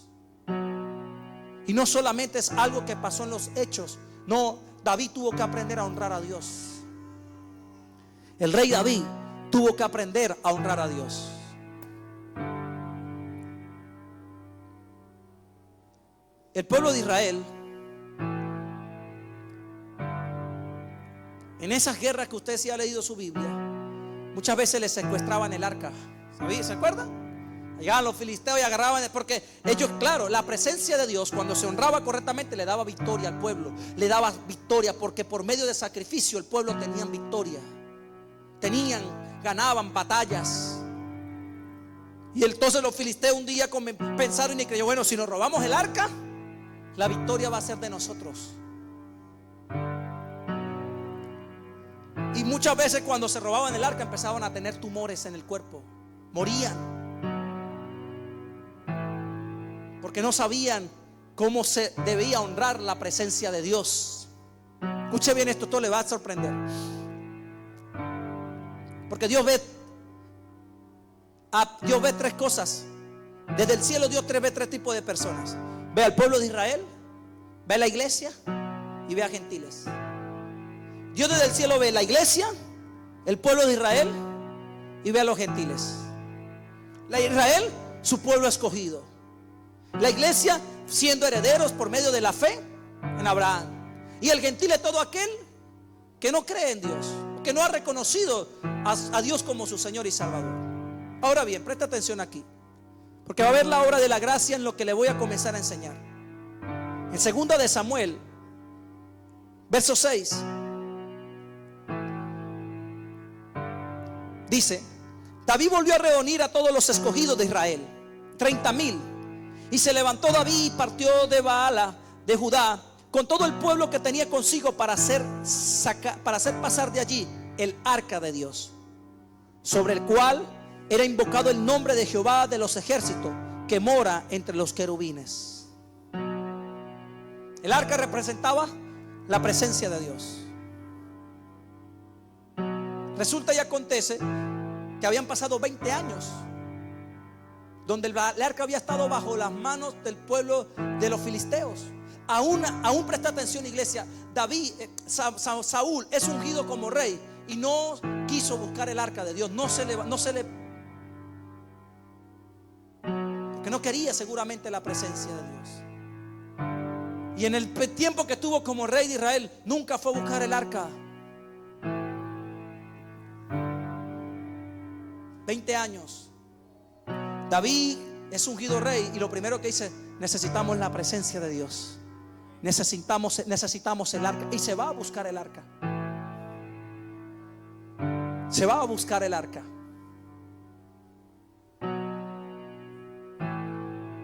Y no solamente es algo que pasó en los Hechos. No, David tuvo que aprender a honrar a Dios. El rey David tuvo que aprender a honrar a Dios. El pueblo de Israel, en esas guerras que usted sí ha leído su Biblia, muchas veces les secuestraban el arca. ¿Se acuerdan? Llegaban los filisteos y agarraban, porque ellos, claro, la presencia de Dios cuando se honraba correctamente le daba victoria al pueblo. Le daba victoria porque por medio de sacrificio el pueblo tenía victoria. Ganaban batallas. Y entonces los filisteos un día pensaron y creyeron, bueno, si nos robamos el arca, la victoria va a ser de nosotros. Y muchas veces cuando se robaban el arca empezaban a tener tumores en el cuerpo. Morían. Porque no sabían cómo se debía honrar la presencia de Dios. Escuche bien esto, le va a sorprender. Porque Dios ve tres cosas. Desde el cielo Dios ve tres tipos de personas. Ve al pueblo de Israel, ve a la iglesia y ve a gentiles. Dios desde el cielo ve la iglesia, el pueblo de Israel y ve a los gentiles. La Israel, su pueblo escogido. La iglesia siendo herederos por medio de la fe en Abraham. Y el gentil es todo aquel que no cree en Dios, que no ha reconocido a Dios como su Señor y Salvador. Ahora bien, presta atención aquí, porque va a ver la obra de la gracia en lo que le voy a comenzar a enseñar. En 2 de Samuel, verso 6, dice: David volvió a reunir a todos los escogidos de Israel, 30,000. Y se levantó David y partió de Baala de Judá con todo el pueblo que tenía consigo para hacer pasar de allí el arca de Dios, sobre el cual era invocado el nombre de Jehová de los ejércitos, que mora entre los querubines. El arca representaba la presencia de Dios. Resulta y acontece que habían pasado 20 años donde el arca había estado bajo las manos del pueblo de los filisteos. Aún presta atención, iglesia. David, Saúl es ungido como rey y no quiso buscar el arca de Dios. Que no quería seguramente la presencia de Dios. Y en el tiempo que tuvo como rey de Israel, nunca fue a buscar el arca. 20 años. David es ungido rey y lo primero que dice: necesitamos la presencia de Dios. Necesitamos el arca. Y se va a buscar el arca. Se va a buscar el arca.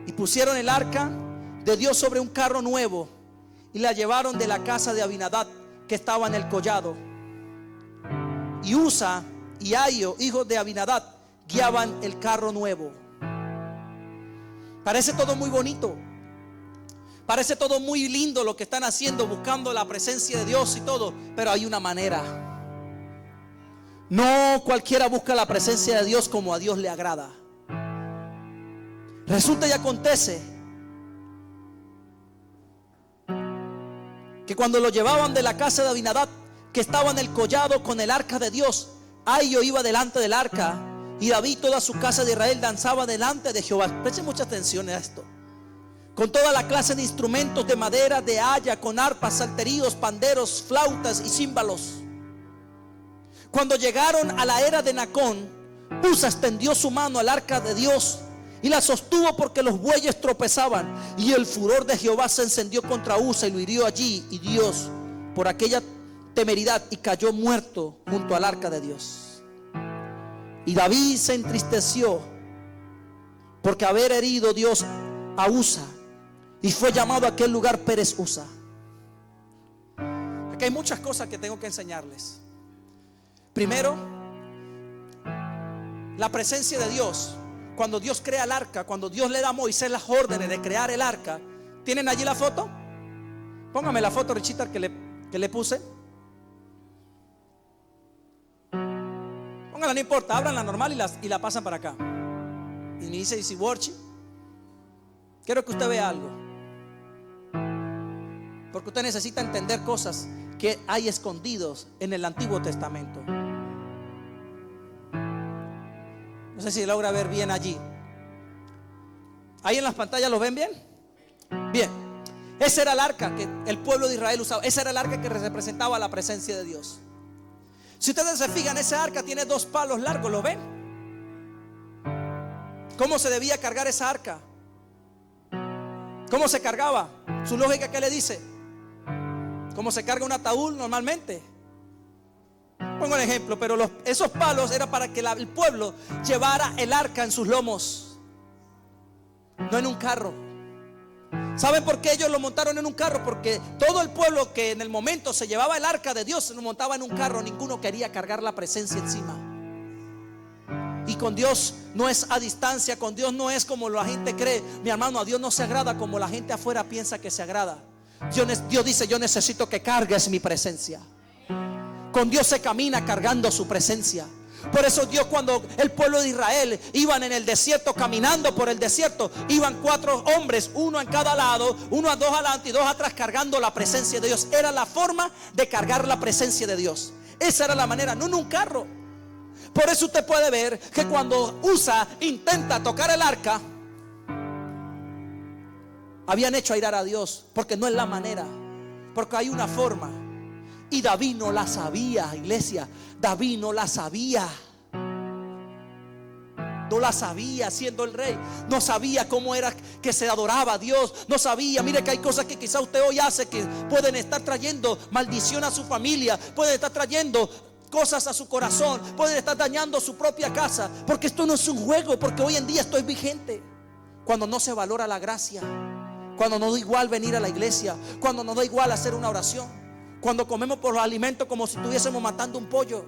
Y pusieron el arca de Dios sobre un carro nuevo y la llevaron de la casa de Abinadab, que estaba en el collado. Y Usa y Ahio, hijos de Abinadab, guiaban el carro nuevo. Parece todo muy bonito, parece todo muy lindo lo que están haciendo, buscando la presencia de Dios y todo, pero hay una manera. No cualquiera busca la presencia de Dios como a Dios le agrada. Resulta y acontece que cuando lo llevaban de la casa de Abinadab, que estaba en el collado con el arca de Dios, Ahio iba delante del arca, y David y toda su casa de Israel danzaba delante de Jehová. Presten mucha atención a esto. Con toda la clase de instrumentos de madera, de haya, con arpas, salterios, panderos, flautas y címbalos. Cuando llegaron a la era de Nacón, Usa extendió su mano al arca de Dios y la sostuvo porque los bueyes tropezaban. Y el furor de Jehová se encendió contra Usa y lo hirió allí, y Dios por aquella temeridad, y cayó muerto junto al arca de Dios. Y David se entristeció porque haber herido Dios a Usa, y fue llamado a aquel lugar Pérez Usa. Aquí hay muchas cosas que tengo que enseñarles. Primero, la presencia de Dios. Cuando Dios crea el arca, cuando Dios le da a Moisés las órdenes de crear el arca. ¿Tienen allí la foto? Póngame la foto, Richita, que le puse. Póngala, no importa, abran la normal y la pasan para acá. Y me dice: "Isi Borchi, quiero que usted vea algo, porque usted necesita entender cosas que hay escondidos en el Antiguo Testamento". No sé si logra ver bien allí. Ahí en las pantallas, ¿lo ven bien? Bien. Ese era el arca que el pueblo de Israel usaba. Ese era el arca que representaba la presencia de Dios. Si ustedes se fijan, ese arca tiene 2 palos largos, ¿lo ven? ¿Cómo se debía cargar esa arca? ¿Cómo se cargaba? Su lógica, ¿qué le dice? ¿Cómo se carga un ataúd normalmente? Pongo un ejemplo, pero esos palos era para que el pueblo llevara el arca en sus lomos, no en un carro. ¿Saben por qué ellos lo montaron en un carro? Porque todo el pueblo que en el momento se llevaba el arca de Dios se lo montaba en un carro. Ninguno quería cargar la presencia encima. Y con Dios no es a distancia, con Dios no es como la gente cree. Mi hermano, a Dios no se agrada como la gente afuera piensa que se agrada. Dios dice: yo necesito que cargues mi presencia. Con Dios se camina cargando su presencia. Por eso Dios, cuando el pueblo de Israel iban en el desierto, caminando por el desierto, iban 4 hombres, uno en cada lado, 2 adelante y 2 atrás, cargando la presencia de Dios. Era la forma de cargar la presencia de Dios. Esa era la manera, no en un carro. Por eso usted puede ver que cuando Usa intenta tocar el arca, habían hecho airar a Dios, porque no es la manera, porque hay una forma. Y David no la sabía, iglesia. David no la sabía. No la sabía siendo el rey. No sabía cómo era que se adoraba a Dios. No sabía. Mire que hay cosas que quizá usted hoy hace que pueden estar trayendo maldición a su familia, pueden estar trayendo cosas a su corazón, pueden estar dañando su propia casa. Porque esto no es un juego, porque hoy en día esto es vigente. Cuando no se valora la gracia, cuando no da igual venir a la iglesia, cuando no da igual hacer una oración, cuando comemos por los alimentos como si estuviésemos matando un pollo,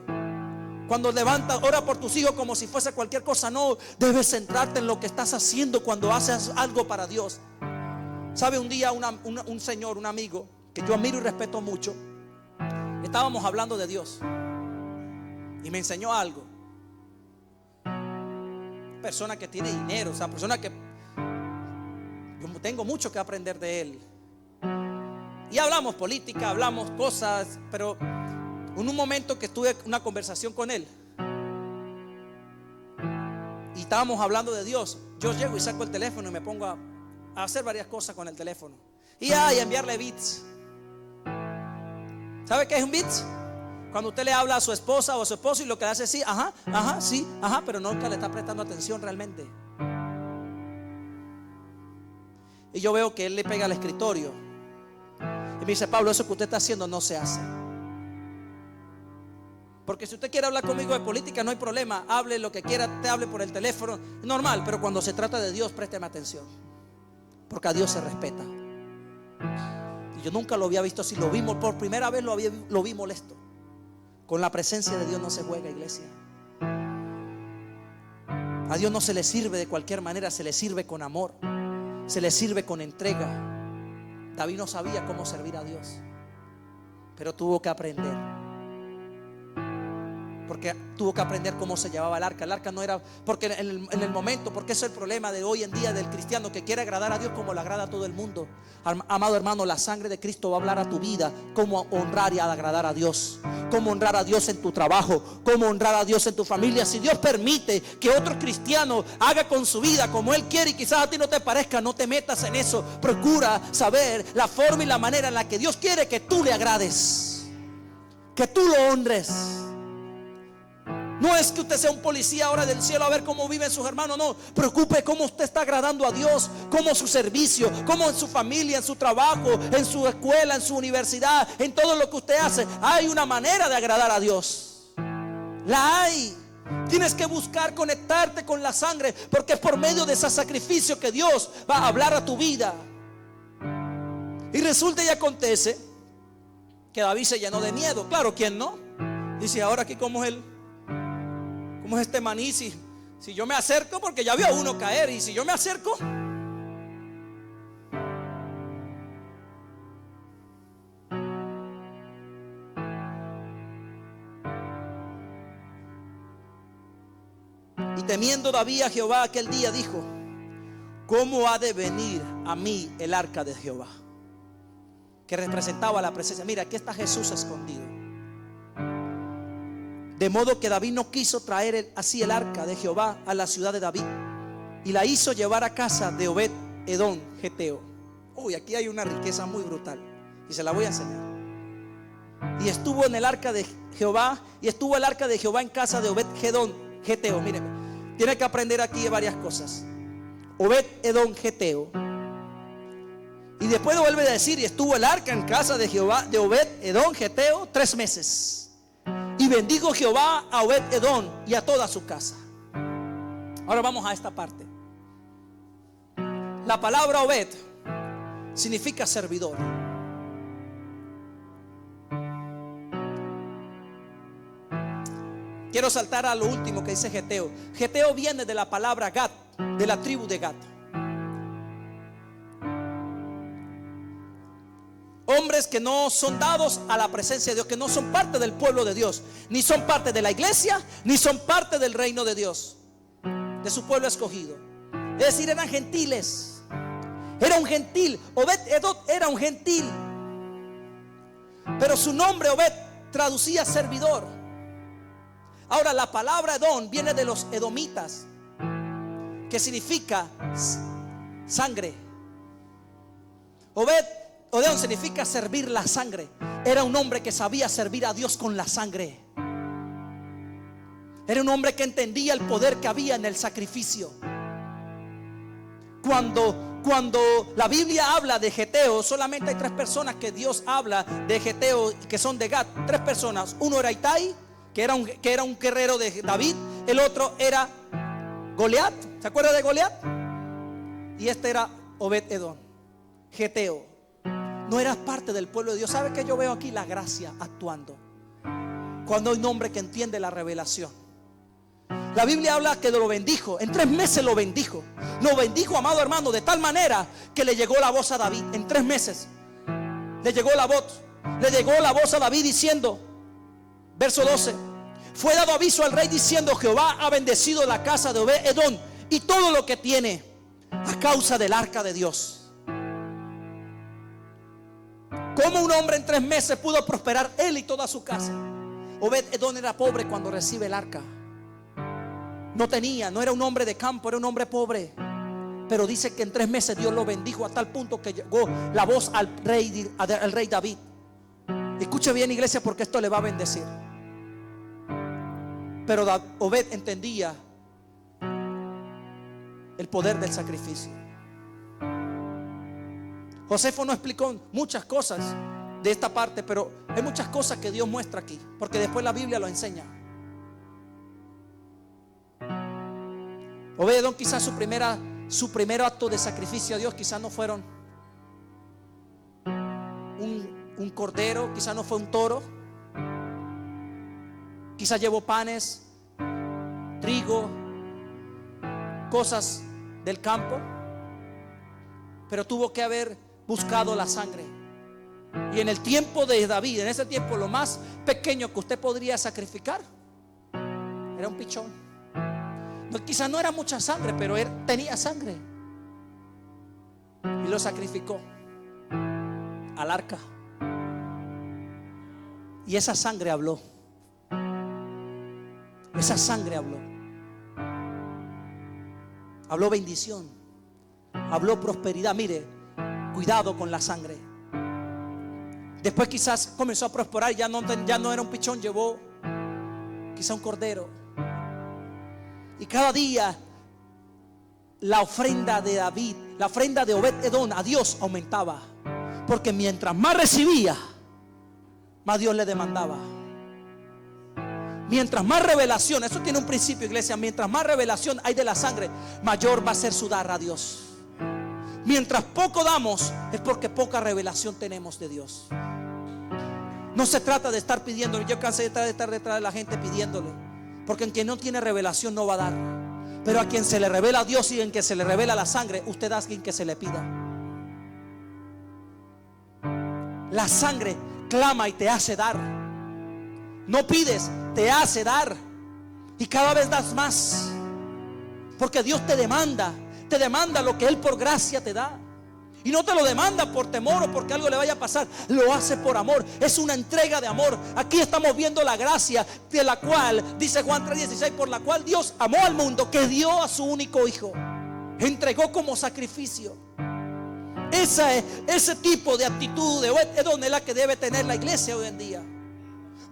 cuando levantas, ora por tus hijos como si fuese cualquier cosa. No, debes centrarte en lo que estás haciendo cuando haces algo para Dios. Sabe, un día un señor, un amigo que yo admiro y respeto mucho, estábamos hablando de Dios y me enseñó algo. Persona que tiene dinero, o sea, persona que yo tengo mucho que aprender de él. Y hablamos política, hablamos cosas, pero en un momento que tuve una conversación con él y estábamos hablando de Dios, yo llego y saco el teléfono y me pongo a hacer varias cosas con el teléfono y a enviarle bits. ¿Sabe qué es un bits? Cuando usted le habla a su esposa o a su esposo y lo que le hace es sí, ajá, ajá, sí, ajá, pero nunca le está prestando atención realmente. Y yo veo que él le pega al escritorio y me dice: Pablo, eso que usted está haciendo no se hace. Porque si usted quiere hablar conmigo de política, no hay problema. Hable lo que quiera, te hable por el teléfono, normal. Pero cuando se trata de Dios, présteme atención, porque a Dios se respeta. Y yo nunca lo había visto así. Lo vimos por primera vez, lo vi molesto. Con la presencia de Dios no se juega, iglesia. A Dios no se le sirve de cualquier manera, se le sirve con amor, se le sirve con entrega. David no sabía cómo servir a Dios, pero tuvo que aprender. Porque tuvo que aprender cómo se llevaba el arca. El arca no era, porque en el momento, porque eso es el problema de hoy en día del cristiano, que quiere agradar a Dios como le agrada a todo el mundo. Amado hermano, la sangre de Cristo va a hablar a tu vida cómo honrar y agradar a Dios, cómo honrar a Dios en tu trabajo, cómo honrar a Dios en tu familia. Si Dios permite que otro cristiano haga con su vida como él quiere y quizás a ti no te parezca, no te metas en eso. Procura saber la forma y la manera en la que Dios quiere que tú le agrades, que tú lo honres. No es que usted sea un policía ahora del cielo a ver cómo viven sus hermanos. No, preocupe cómo usted está agradando a Dios, cómo su servicio, cómo en su familia, en su trabajo, en su escuela, en su universidad, en todo lo que usted hace. Hay una manera de agradar a Dios. La hay. Tienes que buscar conectarte con la sangre, porque es por medio de ese sacrificio que Dios va a hablar a tu vida. Y resulta y acontece que David se llenó de miedo. Claro, ¿quién no? Dice: ahora aquí cómo es ¿cómo es este maní? Si yo me acerco, porque ya vio a uno caer, y si yo me acerco, y temiendo David a Jehová aquel día dijo: ¿cómo ha de venir a mí el arca de Jehová? Que representaba la presencia. Mira, aquí está Jesús escondido. De modo que David no quiso traer así el arca de Jehová a la ciudad de David, y la hizo llevar a casa de Obed Edom Geteo. Uy, aquí hay una riqueza muy brutal, y se la voy a enseñar. Y estuvo en el arca de Jehová, y estuvo el arca de Jehová en casa de Obed Edom Geteo. Mire, tiene que aprender aquí varias cosas. Obed Edom Geteo. Y después vuelve a decir: y estuvo el arca en casa de Jehová, de Obed Edom Geteo, 3 meses. Y bendijo Jehová a Obed Edom y a toda su casa. Ahora vamos a esta parte. La palabra Obed significa servidor. Quiero saltar a lo último que dice Geteo. Geteo viene de la palabra Gad, de la tribu de Gad. Hombres que no son dados a la presencia de Dios, que no son parte del pueblo de Dios, ni son parte de la iglesia, ni son parte del reino de Dios, de su pueblo escogido. Es decir, eran gentiles. Era un gentil. Obed Edom era un gentil, pero su nombre Obed traducía servidor. Ahora, la palabra Edom viene de los edomitas, que significa sangre. Obed-Edom significa servir la sangre. Era un hombre que sabía servir a Dios con la sangre. Era un hombre que entendía el poder que había en el sacrificio. Cuando la Biblia habla de Geteo, solamente hay 3 personas que Dios habla de Geteo, que son de Gat. 3 personas. Uno era Itai, que era un guerrero de David. El otro era Goliat. ¿Se acuerda de Goliat? Y este era Obed-Edom. Geteo no era parte del pueblo de Dios. ¿Sabe que yo veo aquí? La gracia actuando. Cuando hay un hombre que entiende la revelación. La Biblia habla que lo bendijo. En 3 meses lo bendijo. Lo bendijo, amado hermano, de tal manera que le llegó la voz a David. En 3 meses le llegó la voz. Le llegó la voz a David diciendo, verso 12: fue dado aviso al rey diciendo: Jehová ha bendecido la casa de Obed-Edom y todo lo que tiene a causa del arca de Dios. ¿Cómo un hombre en 3 meses pudo prosperar él y toda su casa? Obed-Edom era pobre cuando recibe el arca. No era un hombre de campo, era un hombre pobre. Pero dice que en 3 meses Dios lo bendijo a tal punto que llegó la voz al rey David. Escuche bien, iglesia, porque esto le va a bendecir. Pero Obed entendía el poder del sacrificio. Josefo no explicó muchas cosas de esta parte, pero hay muchas cosas que Dios muestra aquí, porque después la Biblia lo enseña. Obed-Edom, quizás su primer acto de sacrificio a Dios quizás no fueron un cordero, quizás no fue un toro, quizás llevó panes, trigo, cosas del campo, pero tuvo que haber buscado la sangre. Y en el tiempo de David, en ese tiempo, lo más pequeño que usted podría sacrificar era un pichón. Quizás no era mucha sangre, pero él tenía sangre y lo sacrificó al arca. Y esa sangre habló. Esa sangre habló. Habló bendición, habló prosperidad. Mire, cuidado con la sangre. Después quizás comenzó a prosperar. Ya no era un pichón, llevó quizá un cordero. Y cada día la ofrenda de David, la ofrenda de Obed-Edom a Dios aumentaba. Porque mientras más recibía, más Dios le demandaba. Mientras más revelación, eso tiene un principio, iglesia. Mientras más revelación hay de la sangre, mayor va a ser su dar a Dios. Mientras poco damos, es porque poca revelación tenemos de Dios. No se trata de estar pidiéndole. Yo cansé de estar detrás de la gente pidiéndole. Porque en quien no tiene revelación no va a dar. Pero a quien se le revela a Dios y en quien se le revela la sangre, usted da a quien que se le pida. La sangre clama y te hace dar. No pides, te hace dar. Y cada vez das más. Porque Dios te demanda lo que Él por gracia te da. Y no te lo demanda por temor o porque algo le vaya a pasar. Lo hace por amor. Es una entrega de amor. Aquí estamos viendo la gracia de la cual, dice Juan 3:16, por la cual Dios amó al mundo, que dio a su único hijo. Entregó como sacrificio. Ese tipo de actitud de Obed-Edom es la que debe tener la iglesia hoy en día.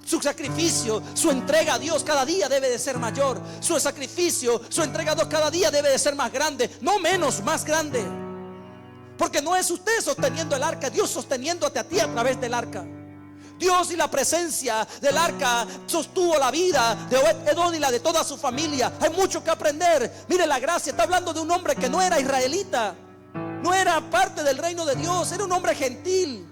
Su sacrificio, su entrega a Dios cada día debe de ser mayor. Su sacrificio, su entrega a Dios cada día debe de ser más grande. No menos, más grande. Porque no es usted sosteniendo el arca, Dios sosteniéndote a ti a través del arca. Dios y la presencia del arca sostuvo la vida de Obed-Edom y la de toda su familia. Hay mucho que aprender. Mire la gracia, está hablando de un hombre que no era israelita, no era parte del reino de Dios, era un hombre gentil,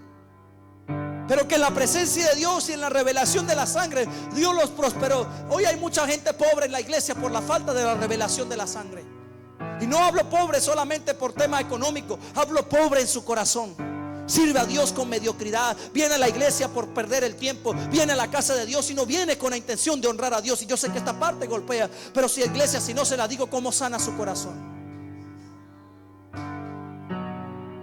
pero que en la presencia de Dios y en la revelación de la sangre, Dios los prosperó. Hoy hay mucha gente pobre en la iglesia por la falta de la revelación de la sangre. Y no hablo pobre solamente por tema económico, hablo pobre en su corazón. Sirve a Dios con mediocridad, viene a la iglesia por perder el tiempo, viene a la casa de Dios y no viene con la intención de honrar a Dios. Y yo sé que esta parte golpea, pero si iglesia, si no se la digo, ¿cómo sana su corazón?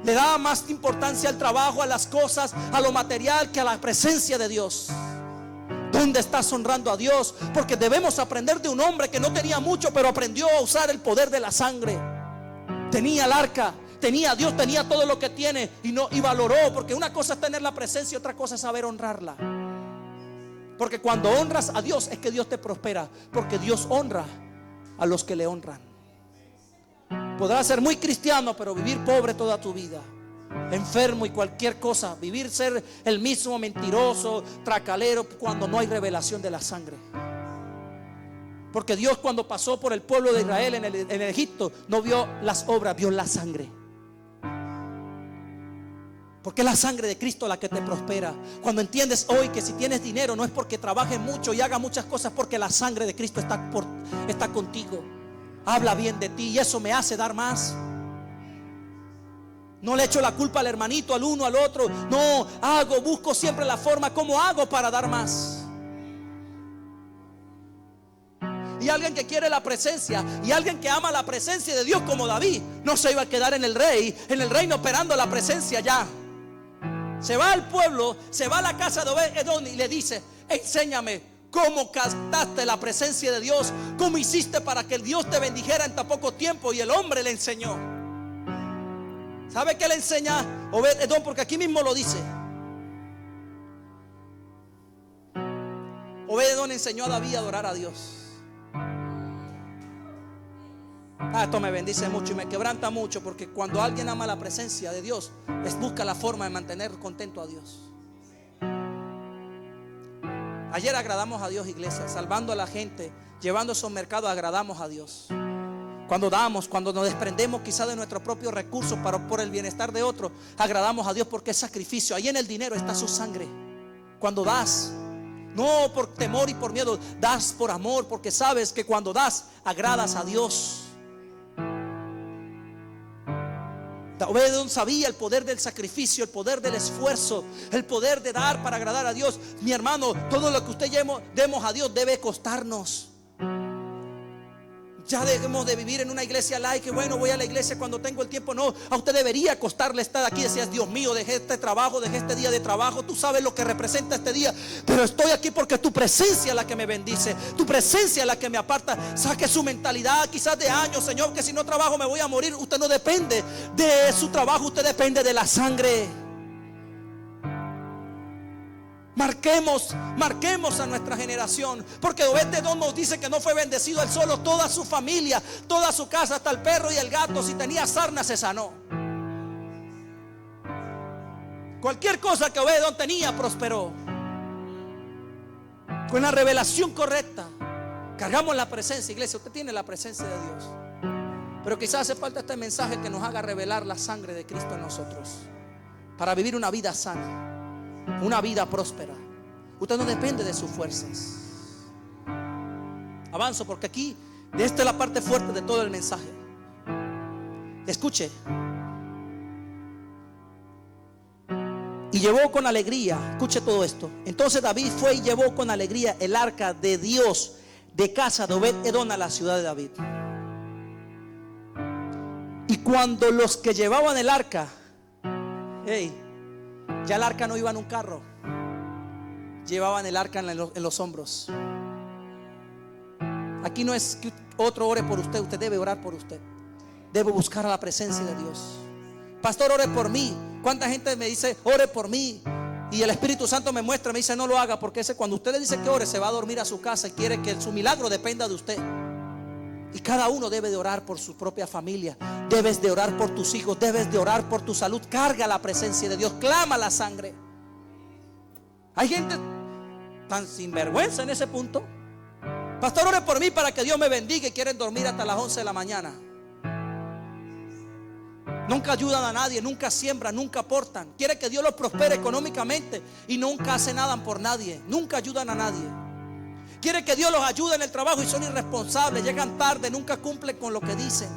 Le da más importancia al trabajo, a las cosas, a lo material, que a la presencia de Dios. ¿Dónde estás honrando a Dios? Porque debemos aprender de un hombre que no tenía mucho, pero aprendió a usar el poder de la sangre. Tenía el arca, tenía a Dios, tenía todo lo que tiene y valoró, porque una cosa es tener la presencia y otra cosa es saber honrarla. Porque cuando honras a Dios es que Dios te prospera, porque Dios honra a los que le honran. Podrás ser muy cristiano, pero vivir pobre toda tu vida, enfermo y cualquier cosa, vivir ser el mismo mentiroso, tracalero, cuando no hay revelación de la sangre. Porque Dios, cuando pasó por el pueblo de Israel en el Egipto, no vio las obras, vio la sangre. Porque es la sangre de Cristo la que te prospera. Cuando entiendes hoy que si tienes dinero no es porque trabajes mucho y hagas muchas cosas, porque la sangre de Cristo está contigo. Habla bien de ti y eso me hace dar más. No le echo la culpa al hermanito, al uno, al otro. No, busco siempre la forma. ¿Cómo hago para dar más? Y alguien que quiere la presencia y alguien que ama la presencia de Dios, como David, no se iba a quedar en el reino esperando la presencia ya. Se va al pueblo, se va a la casa de Obed-Edom y le dice: enséñame cómo captaste la presencia de Dios, cómo hiciste para que el Dios te bendijera en tan poco tiempo. Y el hombre le enseñó. ¿Sabe qué le enseña Obed-Edom? Porque aquí mismo lo dice. Obed-Edom enseñó a David a adorar a Dios. Esto me bendice mucho y me quebranta mucho, porque cuando alguien ama la presencia de Dios, busca la forma de mantener contento a Dios. Ayer agradamos a Dios, iglesia, salvando a la gente, llevando esos mercados, agradamos a Dios. Cuando damos, cuando nos desprendemos quizás de nuestros propios recursos por el bienestar de otros, agradamos a Dios, porque es sacrificio. Ahí en el dinero está su sangre. Cuando das, no por temor y por miedo, das por amor, porque sabes que cuando das, agradas a Dios. Obed-Edom sabía el poder del sacrificio, el poder del esfuerzo, el poder de dar para agradar a Dios. Mi hermano, todo lo que usted demos a Dios debe costarnos. Ya dejemos de vivir en una iglesia laica. Bueno, voy a la iglesia cuando tengo el tiempo. No, a usted debería costarle estar aquí. Decías: Dios mío, dejé este trabajo, dejé este día de trabajo. Tú sabes lo que representa este día, pero estoy aquí porque tu presencia es la que me bendice, tu presencia es la que me aparta. Saque su mentalidad quizás de años: Señor, que si no trabajo me voy a morir. Usted no depende de su trabajo, usted depende de la sangre. Marquemos a nuestra generación, porque Obed-Edom nos dice que no fue bendecido él solo, toda su familia, toda su casa, hasta el perro y el gato, si tenía sarna se sanó. Cualquier cosa que Obed-Edom tenía prosperó. Con la revelación correcta cargamos la presencia. Iglesia, usted tiene la presencia de Dios, pero quizás hace falta este mensaje que nos haga revelar la sangre de Cristo en nosotros, para vivir una vida sana, una vida próspera. Usted no depende de sus fuerzas. Avanzo, porque aquí, esta es la parte fuerte de todo el mensaje. Escuche. Y llevó con alegría, escuche todo esto. Entonces David fue y llevó con alegría el arca de Dios de casa de Obed-Edom a la ciudad de David. Y cuando los que llevaban el arca, ya el arca no iba en un carro, llevaban el arca en los hombros. Aquí no es que otro ore por usted, usted debe orar por usted. Debe buscar a la presencia de Dios. Pastor, ore por mí. ¿Cuánta gente me dice: ore por mí? Y el Espíritu Santo me muestra, me dice: no lo haga, porque cuando usted le dice que ore, se va a dormir a su casa y quiere que su milagro dependa de usted. Y cada uno debe de orar por su propia familia. Debes de orar por tus hijos, debes de orar por tu salud. Carga la presencia de Dios, clama la sangre. Hay gente tan sinvergüenza en ese punto. Pastor, ore por mí para que Dios me bendiga, y quieren dormir hasta las 11 de la mañana. Nunca ayudan a nadie, nunca siembran, nunca aportan. Quiere que Dios los prospere económicamente y nunca hacen nada por nadie. Nunca ayudan a nadie. Quiere que Dios los ayude en el trabajo y son irresponsables, llegan tarde, nunca cumplen con lo que dicen.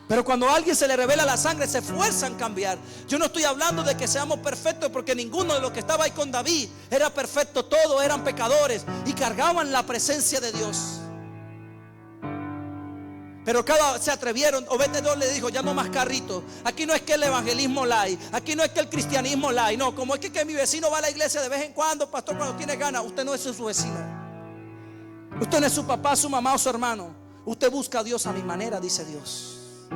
Pero cuando a alguien se le revela la sangre, se esfuerzan en cambiar. Yo no estoy hablando de que seamos perfectos, porque ninguno de los que estaba ahí con David era perfecto. Todos eran pecadores y cargaban la presencia de Dios. Pero se atrevieron. Obed-Edom le dijo: ya no más carritos. Aquí no es que el evangelismo light, aquí no es que el cristianismo light. No, como es que mi vecino va a la iglesia de vez en cuando, pastor, cuando tiene ganas. Usted no es su vecino. Usted no es su papá, su mamá o su hermano. Usted busca a Dios a mi manera, dice Dios.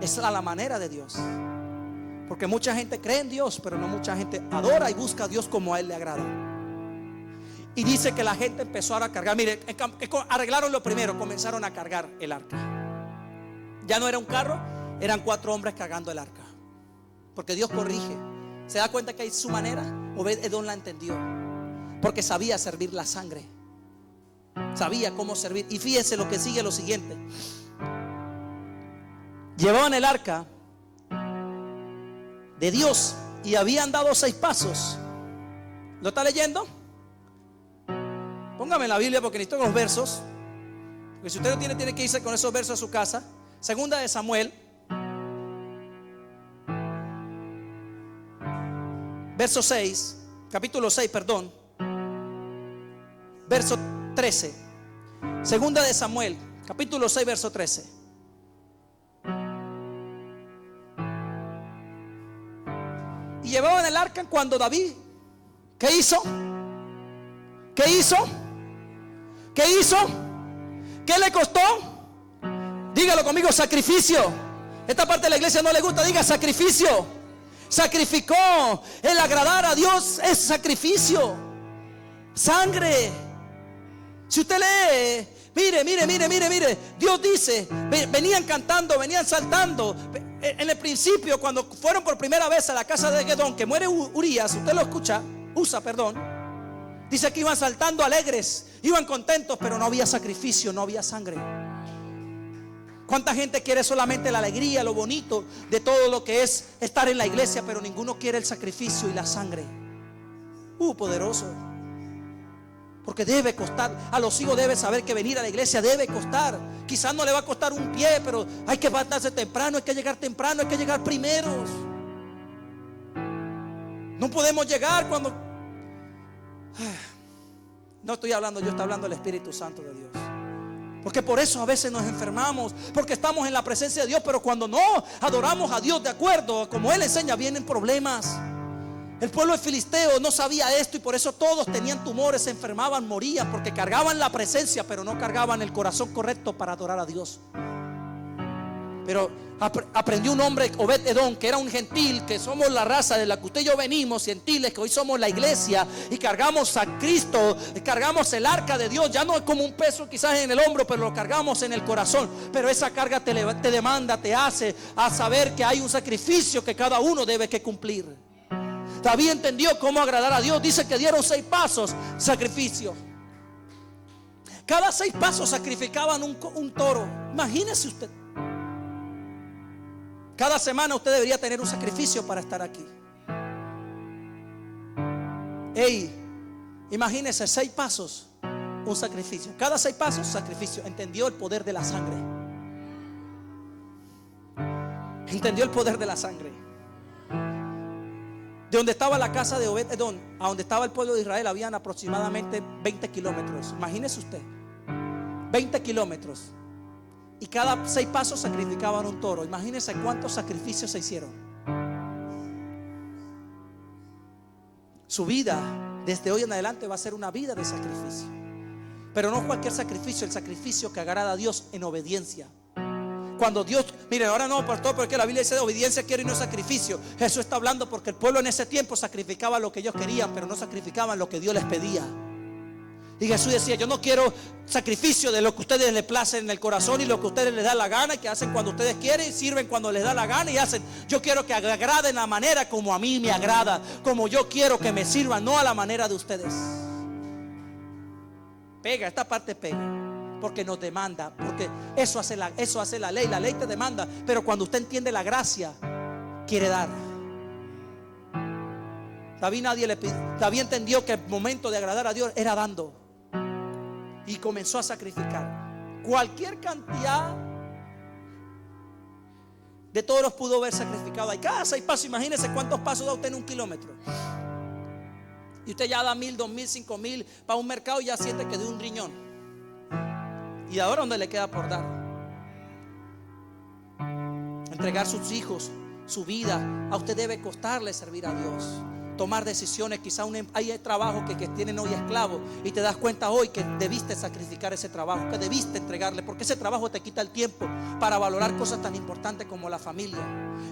Es la manera de Dios. Porque mucha gente cree en Dios, pero no mucha gente adora y busca a Dios como a Él le agrada. Y dice que la gente empezó a cargar. Mire, arreglaron lo primero, comenzaron a cargar el arca. Ya no era un carro, eran 4 hombres cargando el arca. Porque Dios corrige. ¿Se da cuenta que hay su manera? Obed-Edom la entendió, porque sabía servir la sangre, sabía cómo servir. Y fíjese lo que sigue, lo siguiente. Llevaban el arca de Dios y habían dado 6 pasos. ¿Lo está leyendo? Póngame la Biblia porque necesito los versos. Porque si usted no tiene, tiene que irse con esos versos a su casa. Segunda de Samuel, verso 6, capítulo 6, perdón, verso 13. Segunda de Samuel, capítulo 6, verso 13. Y llevaban el arca cuando David, ¿qué hizo? ¿Qué hizo? ¿Qué hizo? ¿Qué le costó? Dígalo conmigo, sacrificio. Esta parte de la iglesia no le gusta, diga sacrificio. Sacrificó. El agradar a Dios es sacrificio. Sangre. Si usted lee, mire. Dios dice, venían cantando, venían saltando. En el principio, cuando fueron por primera vez a la casa de Gedón, que muere Urías, usted lo escucha, dice que iban saltando alegres, iban contentos, pero no había sacrificio, no había sangre. ¿Cuánta gente quiere solamente la alegría, lo bonito de todo lo que es estar en la iglesia, pero ninguno quiere el sacrificio y la sangre? Poderoso. Porque debe costar. A los hijos debe saber que venir a la iglesia debe costar. Quizás no le va a costar un pie, pero hay que levantarse temprano, hay que llegar temprano, hay que llegar primeros. No podemos llegar cuando... No estoy hablando yo, está hablando el Espíritu Santo de Dios. Porque por eso a veces nos enfermamos, porque estamos en la presencia de Dios, pero cuando no adoramos a Dios de acuerdo a como Él enseña, vienen problemas. El pueblo de Filisteo no sabía esto y por eso todos tenían tumores, se enfermaban, morían, porque cargaban la presencia, pero no cargaban el corazón correcto para adorar a Dios. Pero aprendió un hombre, Obed-Edom, que era un gentil, que somos la raza de la que usted y yo venimos, gentiles, que hoy somos la iglesia y cargamos a Cristo, cargamos el arca de Dios. Ya no es como un peso quizás en el hombro, pero lo cargamos en el corazón. Pero esa carga te demanda, te hace a saber que hay un sacrificio que cada uno debe que cumplir. David entendió cómo agradar a Dios. Dice que dieron 6 pasos, sacrificio. Cada 6 pasos sacrificaban un toro. Imagínese usted. Cada semana usted debería tener un sacrificio para estar aquí. Imagínese 6 pasos, un sacrificio. Cada 6 pasos, sacrificio. Entendió el poder de la sangre. Entendió el poder de la sangre. De donde estaba la casa de Obed-Edom a donde estaba el pueblo de Israel habían aproximadamente 20 kilómetros. Imagínese usted, 20 kilómetros. Y cada 6 pasos sacrificaban un toro. Imagínense cuántos sacrificios se hicieron. Su vida desde hoy en adelante va a ser una vida de sacrificio. Pero no cualquier sacrificio, el sacrificio que agrada a Dios en obediencia. Cuando Dios, mire, ahora no, pastor, porque la Biblia dice de obediencia quiero y no sacrificio. Jesús está hablando porque el pueblo en ese tiempo sacrificaba lo que ellos querían, pero no sacrificaban lo que Dios les pedía. Y Jesús decía, yo no quiero sacrificio de lo que ustedes les place en el corazón y lo que ustedes les da la gana, que hacen cuando ustedes quieren y sirven cuando les da la gana y hacen. Yo quiero que agraden la manera como a mí me agrada, como yo quiero que me sirvan, no a la manera de ustedes. Pega, esta parte pega, porque nos demanda, porque eso hace la ley te demanda, pero cuando usted entiende la gracia, quiere dar. David entendió que el momento de agradar a Dios era dando. Y comenzó a sacrificar cualquier cantidad de toros pudo haber sacrificado. Hay cada 6 pasos. Imagínese cuántos pasos da usted en un kilómetro. Y usted ya da 1,000, 2,000, 5,000 para un mercado y ya siente que dio un riñón. Y ahora ¿dónde le queda por dar? Entregar sus hijos, su vida. A usted debe costarle servir a Dios. tomar decisiones. Quizá hay trabajos que tienen hoy esclavos y te das cuenta hoy que debiste sacrificar ese trabajo, que debiste entregarle, porque ese trabajo te quita el tiempo para valorar cosas tan importantes como la familia,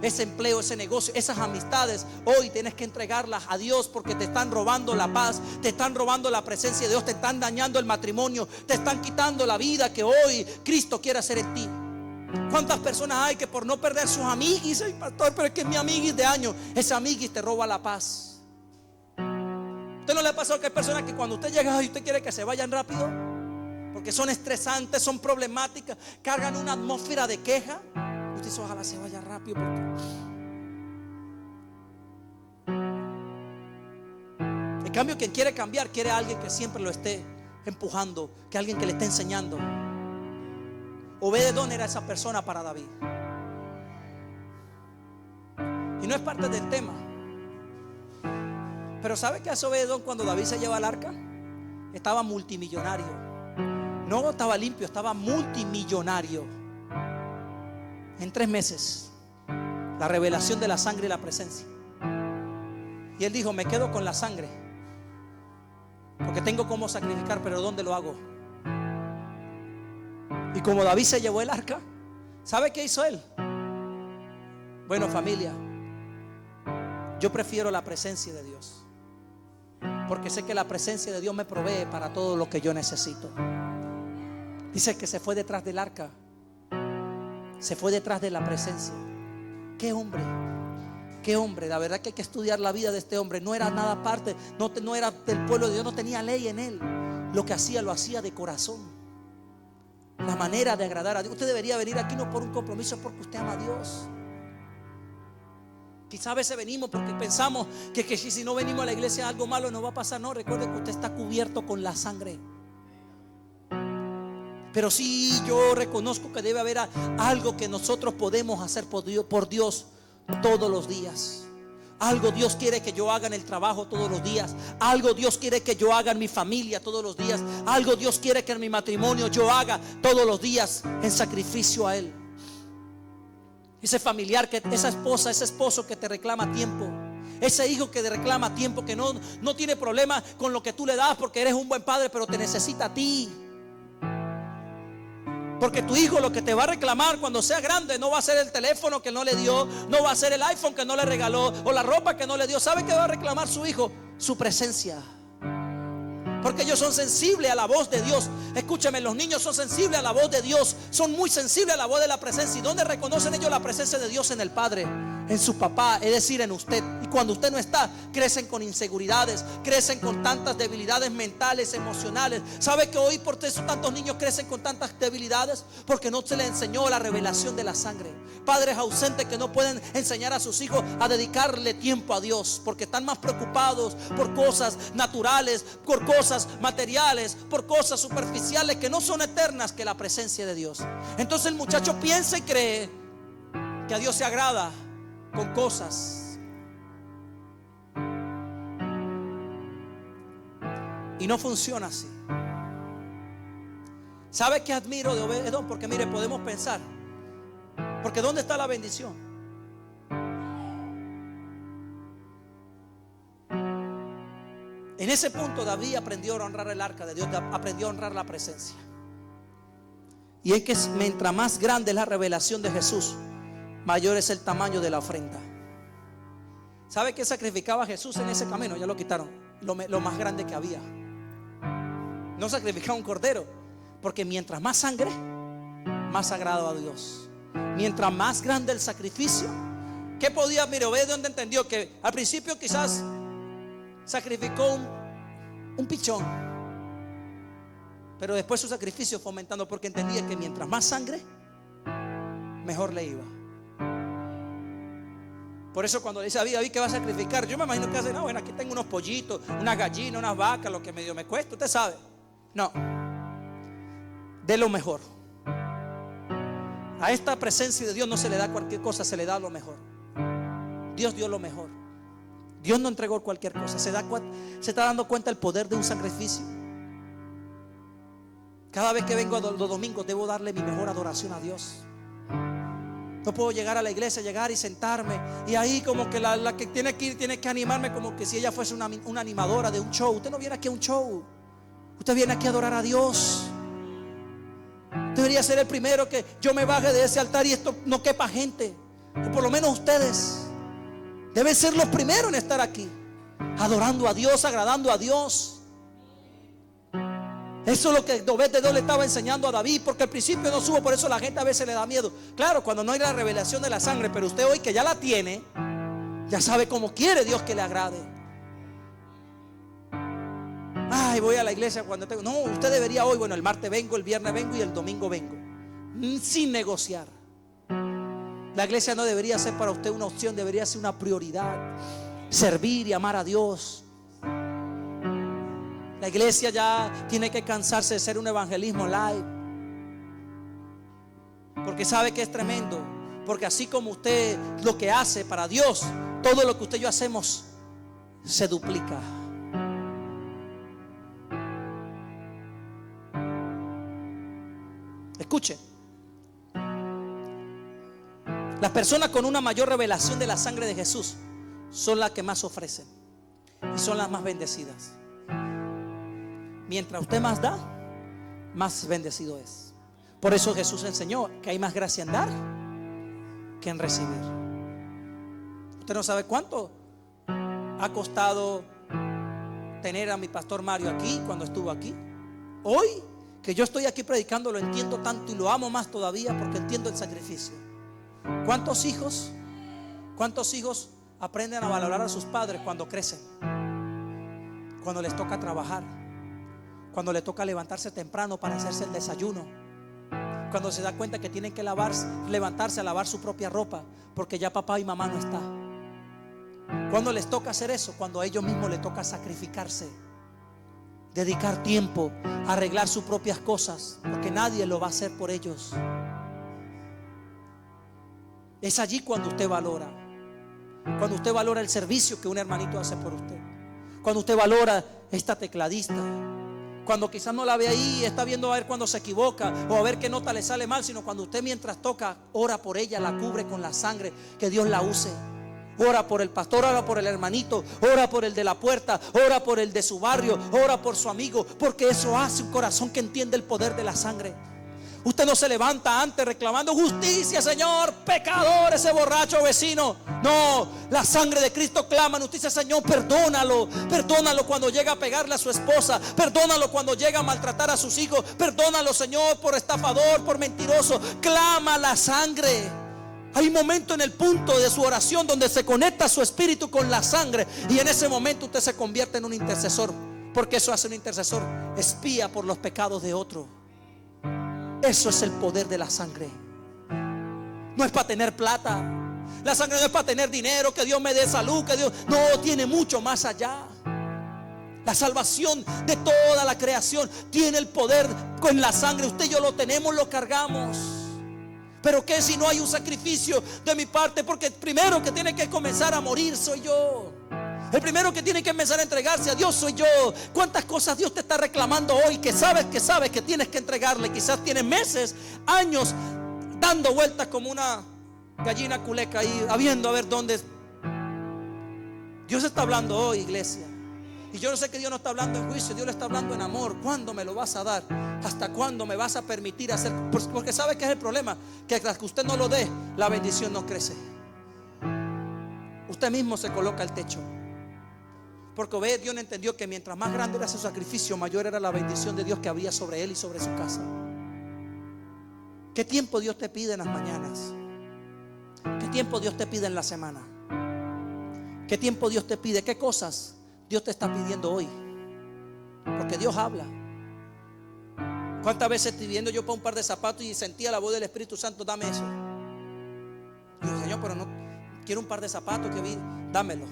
ese empleo, ese negocio, esas amistades. Hoy tienes que entregarlas a Dios, porque te están robando la paz, te están robando la presencia de Dios, te están dañando el matrimonio, te están quitando la vida que hoy Cristo quiere hacer en ti. ¿Cuántas personas hay que por no perder sus amiguis, ay pastor, pero es que mi amiguis de años, ese amiguis te roba la paz? ¿Usted no le ha pasado que hay personas que cuando usted llega y usted quiere que se vayan rápido porque son estresantes, son problemáticas, cargan una atmósfera de queja? Usted dice, ojalá se vaya rápido porque... En cambio, quien quiere cambiar quiere a alguien que siempre lo esté empujando, que alguien que le esté enseñando. Obededón era esa persona para David. Y no es parte del tema, pero ¿sabe qué hace Obededón cuando David se lleva el arca? Estaba multimillonario. No estaba limpio, estaba multimillonario. En 3 meses, la revelación de la sangre y la presencia. Y él dijo, me quedo con la sangre, porque tengo cómo sacrificar, pero ¿dónde lo hago? Y como David se llevó el arca, ¿sabe qué hizo él? Bueno, familia, yo prefiero la presencia de Dios, porque sé que la presencia de Dios me provee para todo lo que yo necesito. Dice que se fue detrás del arca, se fue detrás de la presencia. Qué hombre, qué hombre. La verdad que hay que estudiar la vida de este hombre. No era nada parte, no era del pueblo de Dios, no tenía ley en él. Lo que hacía, lo hacía de corazón. La manera de agradar a Dios. Usted debería venir aquí no por un compromiso, es porque usted ama a Dios. Quizá a veces venimos porque pensamos que si no venimos a la iglesia algo malo nos va a pasar. No, recuerde que usted está cubierto con la sangre. Pero sí, yo reconozco que debe haber algo que nosotros podemos hacer por Dios todos los días. Algo Dios quiere que yo haga en el trabajo todos los días. Algo Dios quiere que yo haga en mi familia todos los días. Algo Dios quiere que en mi matrimonio yo haga todos los días en sacrificio a Él. Ese familiar, esa esposa, ese esposo que te reclama tiempo. Ese hijo que te reclama tiempo, que no tiene problema con lo que tú le das porque eres un buen padre, pero te necesita a ti. Porque tu hijo lo que te va a reclamar cuando sea grande no va a ser el teléfono que no le dio, no va a ser el iPhone que no le regaló o la ropa que no le dio. ¿Sabe qué va a reclamar su hijo? Su presencia. Porque ellos son sensibles a la voz de Dios. Escúchame, los niños son sensibles a la voz de Dios. Son muy sensibles a la voz de la presencia. ¿Y dónde reconocen ellos la presencia de Dios? En el Padre, en su papá, es decir, en usted. Y cuando usted no está, crecen con inseguridades, crecen con tantas debilidades mentales, emocionales. ¿Sabe que hoy por eso tantos niños crecen con tantas debilidades? Porque no se les enseñó la revelación de la sangre. Padres ausentes que no pueden enseñar a sus hijos a dedicarle tiempo a Dios, porque están más preocupados por cosas naturales, por cosas materiales, por cosas superficiales que no son eternas, que la presencia de Dios. Entonces el muchacho piensa y cree que a Dios se agrada con cosas, y no funciona así. ¿Sabe qué admiro de Obededón? Porque mire, podemos pensar, porque ¿dónde está la bendición? En ese punto David aprendió a honrar el arca de Dios, aprendió a honrar la presencia. Y es que mientras más grande es la revelación de Jesús, mayor es el tamaño de la ofrenda. ¿Sabe qué sacrificaba Jesús en ese camino? Ya lo quitaron, lo más grande que había. No sacrificaba un cordero, porque mientras más sangre, más sagrado a Dios. Mientras más grande el sacrificio, ¿qué podía? Mire, Obededón entendió que al principio quizás sacrificó un pichón, pero después su sacrificio fue aumentando, porque entendía que mientras más sangre, mejor le iba. Por eso cuando le dice a David que va a sacrificar, yo me imagino que hace, no, bueno, aquí tengo unos pollitos, unas gallinas, unas vacas, lo que medio me cuesta, usted sabe. No, de lo mejor. A esta presencia de Dios no se le da cualquier cosa, se le da lo mejor. Dios dio lo mejor. Dios no entregó cualquier cosa. Se está dando cuenta el poder de un sacrificio. Cada vez que vengo a los domingos debo darle mi mejor adoración a Dios. No puedo llegar a la iglesia, llegar y sentarme, y ahí como que la que tiene que ir tiene que animarme como que si ella fuese una animadora de un show. Usted no viene aquí a un show, usted viene aquí a adorar a Dios. Debería ser el primero que yo me baje de ese altar y esto no quepa gente. O por lo menos ustedes deben ser los primeros en estar aquí, adorando a Dios, agradando a Dios. Eso es lo que Obed-Edom le estaba enseñando a David, porque al principio no supo. Por eso la gente a veces le da miedo. Claro, cuando no hay la revelación de la sangre. Pero usted hoy que ya la tiene, ya sabe cómo quiere Dios que le agrade. Ay, voy a la iglesia cuando tengo. No, usted debería hoy, bueno, el martes vengo, el viernes vengo y el domingo vengo, sin negociar. La iglesia no debería ser para usted una opción, debería ser una prioridad. Servir y amar a Dios. La iglesia ya tiene que cansarse de ser un evangelismo live, porque sabe que es tremendo. Porque así como usted lo que hace para Dios, todo lo que usted y yo hacemos se duplica. Escuche, las personas con una mayor revelación de la sangre de Jesús son las que más ofrecen y son las más bendecidas. Mientras usted más da, más bendecido es. Por eso Jesús enseñó que hay más gracia en dar que en recibir. Usted no sabe cuánto ha costado tener a mi pastor Mario aquí cuando estuvo aquí. Hoy que yo estoy aquí predicando, lo entiendo tanto y lo amo más todavía porque entiendo el sacrificio. ¿Cuántos hijos aprenden a valorar a sus padres cuando crecen? Cuando les toca trabajar, cuando les toca levantarse temprano para hacerse el desayuno, cuando se da cuenta que tienen que levantarse a lavar su propia ropa porque ya papá y mamá no están. Cuando les toca hacer eso, cuando a ellos mismos les toca sacrificarse, dedicar tiempo a arreglar sus propias cosas, porque nadie lo va a hacer por ellos. Es allí cuando usted valora el servicio que un hermanito hace por usted, cuando usted valora esta tecladista, cuando quizás no la ve ahí, está viendo a ver cuando se equivoca o a ver qué nota le sale mal, sino cuando usted mientras toca ora por ella, la cubre con la sangre, que Dios la use. Ora por el pastor, ora por el hermanito, ora por el de la puerta, ora por el de su barrio, ora por su amigo, porque eso hace un corazón que entiende el poder de la sangre. Usted no se levanta antes reclamando justicia, Señor, pecador, ese borracho vecino. No, la sangre de Cristo clama en justicia, Señor, perdónalo. Perdónalo cuando llega a pegarle a su esposa. Perdónalo cuando llega a maltratar a sus hijos. Perdónalo, Señor, por estafador, por mentiroso. Clama la sangre. Hay un momento en el punto de su oración donde se conecta su espíritu con la sangre, y en ese momento usted se convierte en un intercesor, porque eso hace un intercesor, espía por los pecados de otro. Eso es el poder de la sangre. No es para tener plata, la sangre no es para tener dinero, que Dios me dé salud, que Dios, no, tiene mucho más allá. La salvación de toda la creación tiene el poder con la sangre. Usted y yo lo tenemos, lo cargamos. Pero ¿qué si no hay un sacrificio de mi parte? Porque el primero que tiene que comenzar a morir soy yo. El primero que tiene que empezar a entregarse a Dios soy yo. ¿Cuántas cosas Dios te está reclamando hoy que sabes que tienes que entregarle? Quizás tienes meses, años dando vueltas como una gallina culeca ahí, habiendo a ver dónde. Dios está hablando hoy, iglesia. Y yo no sé que Dios no está hablando en juicio, Dios le está hablando en amor. ¿Cuándo me lo vas a dar? ¿Hasta cuándo me vas a permitir hacer? Porque sabe que es el problema, que hasta que usted no lo dé, la bendición no crece. Usted mismo se coloca el techo. Porque Obed-Edom entendió que mientras más grande era su sacrificio, mayor era la bendición de Dios que había sobre él y sobre su casa. ¿Qué tiempo Dios te pide en las mañanas? ¿Qué tiempo Dios te pide en la semana? ¿Qué tiempo Dios te pide? ¿Qué cosas Dios te está pidiendo hoy? Porque Dios habla. ¿Cuántas veces estoy viendo yo para un par de zapatos y sentía la voz del Espíritu Santo? Dame eso. Y digo, Señor, pero no quiero un par de zapatos que vi, dámelo.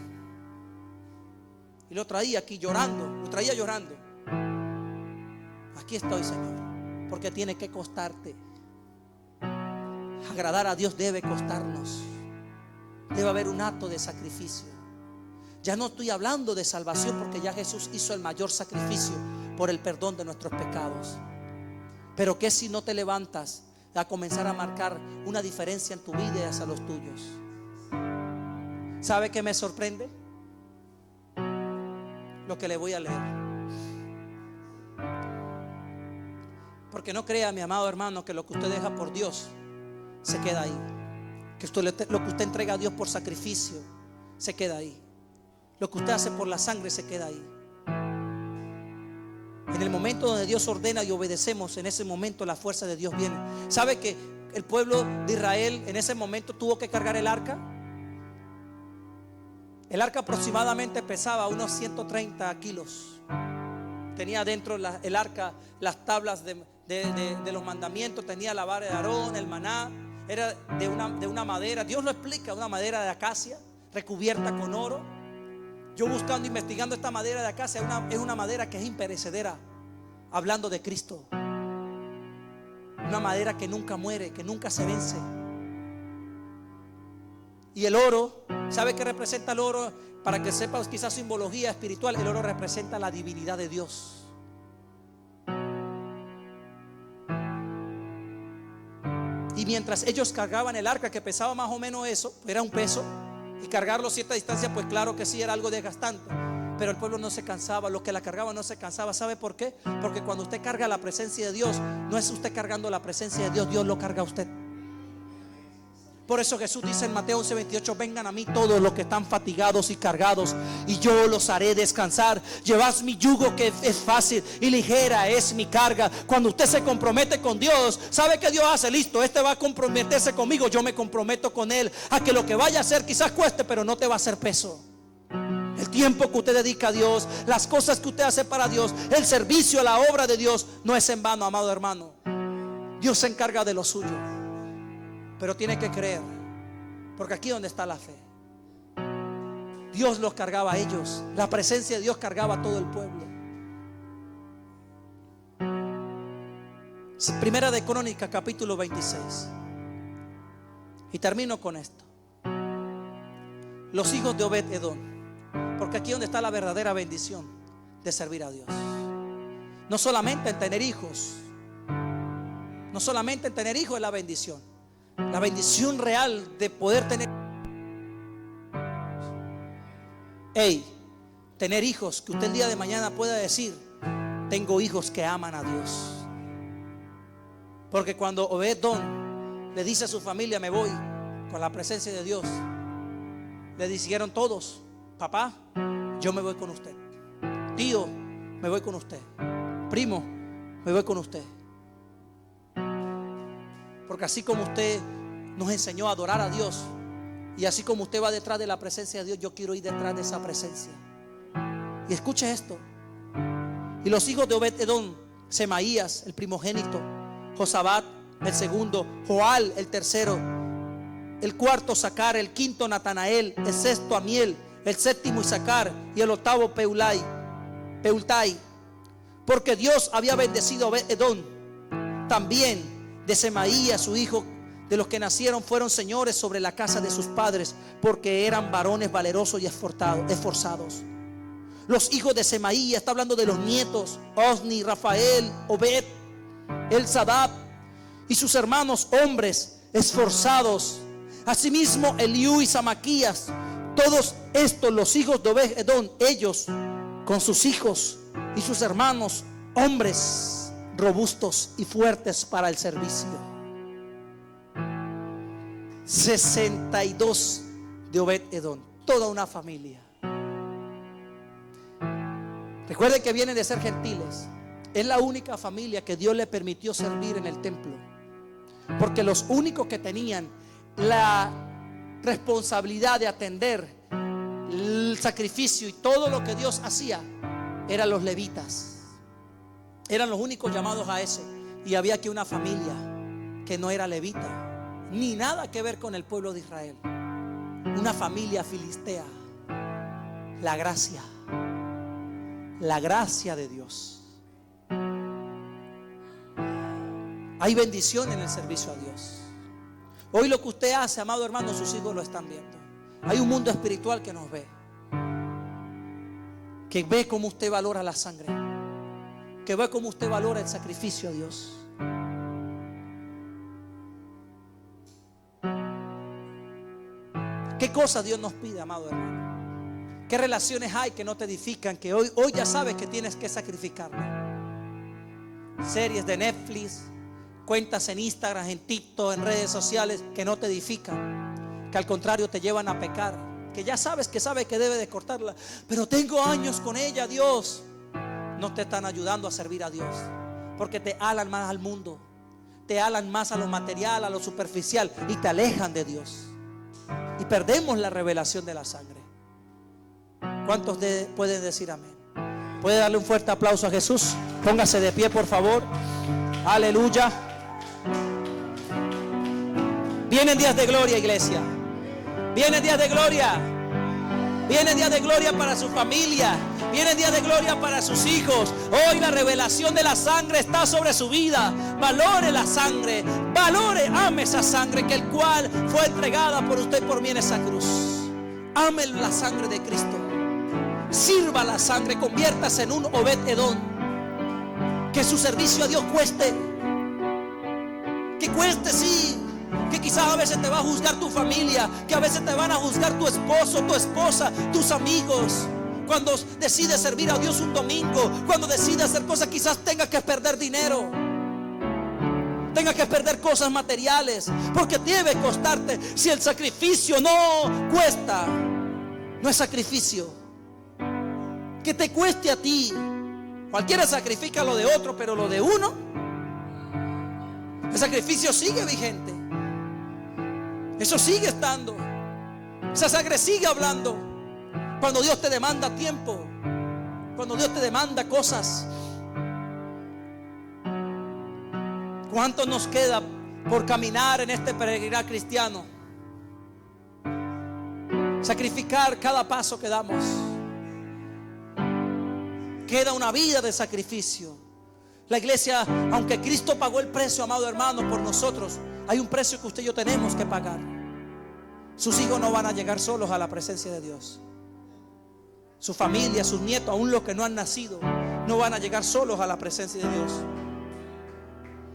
Y lo traía aquí llorando, lo traía llorando. Aquí estoy, Señor, porque tiene que costarte. Agradar a Dios debe costarnos. Debe haber un acto de sacrificio. Ya no estoy hablando de salvación, porque ya Jesús hizo el mayor sacrificio por el perdón de nuestros pecados. Pero ¿qué si no te levantas va a comenzar a marcar una diferencia en tu vida y hacia los tuyos. ¿Sabe qué me sorprende? Lo que le voy a leer. Porque no crea, mi amado hermano, que lo que usted deja por Dios se queda ahí. Que lo que usted entrega a Dios por sacrificio se queda ahí. Lo que usted hace por la sangre se queda ahí. En el momento donde Dios ordena y obedecemos, en ese momento la fuerza de Dios viene. ¿Sabe que el pueblo de Israel en ese momento tuvo que cargar el arca? El arca aproximadamente pesaba unos 130 kilos. Tenía dentro el arca las tablas de los mandamientos, tenía la vara de Aarón, el maná. Era de una madera, Dios lo explica, una madera de acacia recubierta con oro. Yo buscando, investigando esta madera de acacia, es una madera que es imperecedera, hablando de Cristo. Una madera que nunca muere, que nunca se vence. Y el oro, ¿sabe qué representa el oro? Para que sepas quizás simbología espiritual, el oro representa la divinidad de Dios. Y mientras ellos cargaban el arca, que pesaba más o menos eso, era un peso, y cargarlo a cierta distancia, pues claro que sí, era algo desgastante. Pero el pueblo no se cansaba, los que la cargaban no se cansaban. ¿Sabe por qué? Porque cuando usted carga la presencia de Dios, no es usted cargando la presencia de Dios, Dios lo carga a usted. Por eso Jesús dice en Mateo 11:28: vengan a mí todos los que están fatigados y cargados, y yo los haré descansar. Llevad mi yugo, que es fácil, y ligera es mi carga. Cuando usted se compromete con Dios, ¿sabe qué Dios hace? Listo, este va a comprometerse conmigo, yo me comprometo con él a que lo que vaya a hacer quizás cueste, pero no te va a hacer peso. El tiempo que usted dedica a Dios, las cosas que usted hace para Dios, el servicio a la obra de Dios, no es en vano, amado hermano. Dios se encarga de lo suyo. Pero tiene que creer, porque aquí es donde está la fe. Dios los cargaba a ellos, la presencia de Dios cargaba a todo el pueblo. Primera de Crónicas, capítulo 26. Y termino con esto. Los hijos de Obed-Edom, porque aquí es donde está la verdadera bendición de servir a Dios. No solamente en tener hijos, no solamente en tener hijos es la bendición. La bendición real de poder tener tener hijos, que usted el día de mañana pueda decir: tengo hijos que aman a Dios. Porque cuando Obed-Edom le dice a su familia: me voy con la presencia de Dios, le dijeron todos: papá, yo me voy con usted. Tío, me voy con usted. Primo, me voy con usted. Porque así como usted nos enseñó a adorar a Dios, y así como usted va detrás de la presencia de Dios, yo quiero ir detrás de esa presencia. Y escuche esto. Y los hijos de Obed-Edom: Semaías, el primogénito; Josabad, el segundo; Joal, el tercero; el cuarto, Sacar; el quinto, Natanael; el sexto, Amiel; el séptimo, Isacar; y el octavo, Peultai. Porque Dios había bendecido a Obed-Edom. También de Semaías, su hijo, de los que nacieron, fueron señores sobre la casa de sus padres, porque eran varones valerosos y esforzados. Los hijos de Semaías, está hablando de los nietos: Osni, Rafael, Obed, El-Sadab, y sus hermanos hombres esforzados. Asimismo Eliú y Samaquías. Todos estos, los hijos de Obed-Edom, ellos con sus hijos y sus hermanos hombres robustos y fuertes para el servicio. 62 de Obed-Edom, toda una familia. Recuerden que vienen de ser gentiles. Es la única familia que Dios le permitió servir en el templo, porque los únicos que tenían la responsabilidad de atender el sacrificio y todo lo que Dios hacía eran los levitas. Eran los únicos llamados a eso. Y había aquí una familia que no era levita, ni nada que ver con el pueblo de Israel. Una familia filistea. La gracia de Dios. Hay bendición en el servicio a Dios. Hoy lo que usted hace, amado hermano, sus hijos lo están viendo. Hay un mundo espiritual que nos ve, que ve cómo usted valora la sangre, que ve cómo usted valora el sacrificio a Dios. ¿Qué cosas Dios nos pide, amado hermano? ¿Qué relaciones hay que no te edifican? Que hoy ya sabes que tienes que sacrificarlo. Series de Netflix, cuentas en Instagram, en TikTok, en redes sociales que no te edifican, que al contrario te llevan a pecar, que ya sabes que debe de cortarla, pero tengo años con ella. Dios, no te están ayudando a servir a Dios, porque te alan más al mundo, te alan más a lo material, a lo superficial, y te alejan de Dios, y perdemos la revelación de la sangre. ¿Cuántos pueden decir amén? ¿Puede darle un fuerte aplauso a Jesús? Póngase de pie, por favor. Aleluya. Vienen días de gloria, iglesia. Vienen días de gloria. Vienen días de gloria para su familia. Vienen días de gloria para sus hijos. Hoy la revelación de la sangre está sobre su vida. Valore la sangre. Valore, ame esa sangre que el cual fue entregada por usted y por mí en esa cruz. Ame la sangre de Cristo. Sirva la sangre. Conviértase en un Obed-Edom. Que su servicio a Dios cueste. Que cueste, sí. Que quizás a veces te va a juzgar tu familia, que a veces te van a juzgar tu esposo, tu esposa, tus amigos. Cuando decides servir a Dios un domingo, cuando decides hacer cosas, quizás tengas que perder dinero, tengas que perder cosas materiales, porque debe costarte. Si el sacrificio no cuesta, no es sacrificio. Que te cueste a ti. Cualquiera sacrifica lo de otro, pero lo de uno, el sacrificio sigue vigente. Eso sigue estando. Esa sangre sigue hablando. Cuando Dios te demanda tiempo, cuando Dios te demanda cosas. ¿Cuánto nos queda por caminar en este peregrinar cristiano? Sacrificar cada paso que damos. Queda una vida de sacrificio. La iglesia, aunque Cristo pagó el precio, amado hermano, por nosotros, hay un precio que usted y yo tenemos que pagar. Sus hijos no van a llegar solos a la presencia de Dios. Su familia, sus nietos, aún los que no han nacido, no van a llegar solos a la presencia de Dios.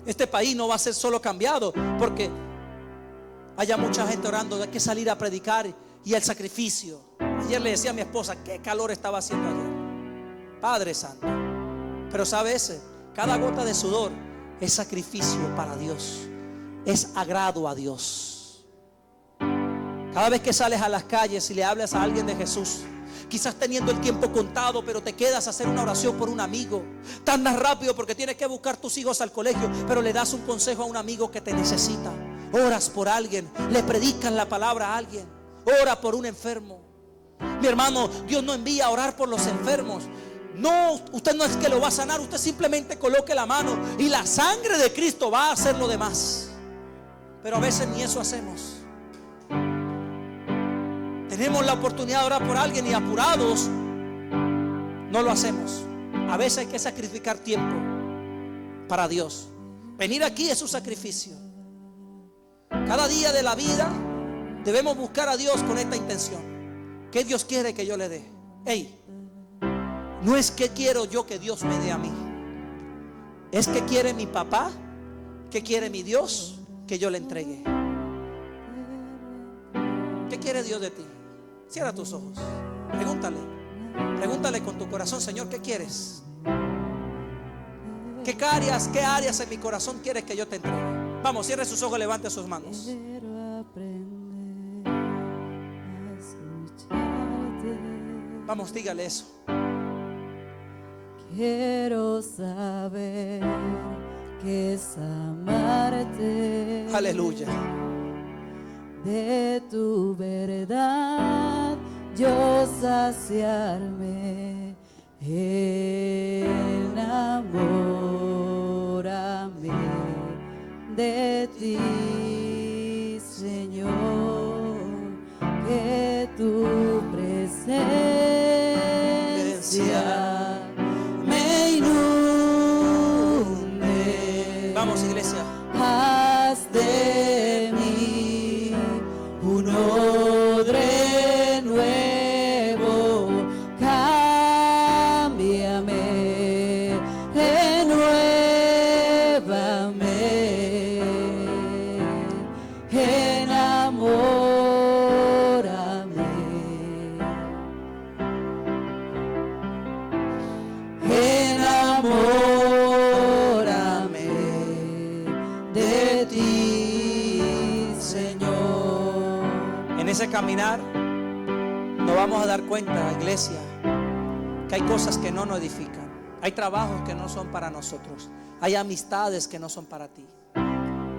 Este país no va a ser solo cambiado porque haya mucha gente orando. Hay que salir a predicar y el sacrificio. Ayer le decía a mi esposa qué calor estaba haciendo ayer. Padre Santo. Pero sabes, cada gota de sudor es sacrificio para Dios. Es agrado a Dios. Cada vez que sales a las calles y le hablas a alguien de Jesús, quizás teniendo el tiempo contado, pero te quedas a hacer una oración por un amigo. Tan más rápido porque tienes que buscar tus hijos al colegio, pero le das un consejo a un amigo que te necesita. Oras por alguien, le predicas la palabra a alguien. Ora por un enfermo. Mi hermano, Dios no envía a orar por los enfermos. No, usted no es que lo va a sanar. Usted simplemente coloque la mano y la sangre de Cristo va a hacer lo demás. Pero a veces ni eso hacemos. Tenemos la oportunidad de orar por alguien y apurados no lo hacemos. A veces hay que sacrificar tiempo para Dios. Venir aquí es un sacrificio. Cada día de la vida debemos buscar a Dios con esta intención. ¿Qué Dios quiere que yo le dé? No es que quiero yo que Dios me dé a mí. Es que quiere mi papá, que quiere mi Dios que yo le entregue. ¿Qué quiere Dios de ti? Cierra tus ojos. Pregúntale con tu corazón: Señor, ¿qué quieres? ¿Qué áreas en mi corazón quieres que yo te entregue? Vamos, cierre sus ojos, levante sus manos. Vamos, dígale eso. Quiero saber que es amarte. Aleluya. De tu verdad yo saciarme. Enamórame de ti, Señor, que tu presencia me inunde. Vamos, iglesia. Haz de mí un odre nuevo, cámbiame, renuévame, enamórame caminar, nos vamos a dar cuenta, iglesia, que hay cosas que no nos edifican. Hay trabajos que no son para nosotros. Hay amistades que no son para ti.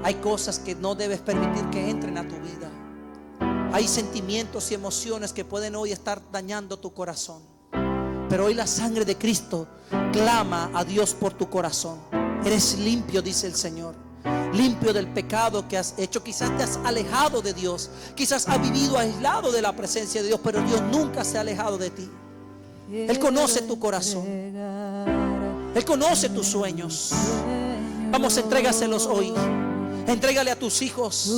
Hay cosas que no debes permitir que entren a tu vida. Hay sentimientos y emociones que pueden hoy estar dañando tu corazón. Pero hoy la sangre de Cristo clama a Dios por tu corazón. Eres limpio, dice el Señor. Limpio del pecado que has hecho. Quizás te has alejado de Dios. Quizás has vivido aislado de la presencia de Dios. Pero Dios nunca se ha alejado de ti. Él conoce tu corazón. Él conoce tus sueños. Vamos, entrégaselos hoy. Entrégale a tus hijos.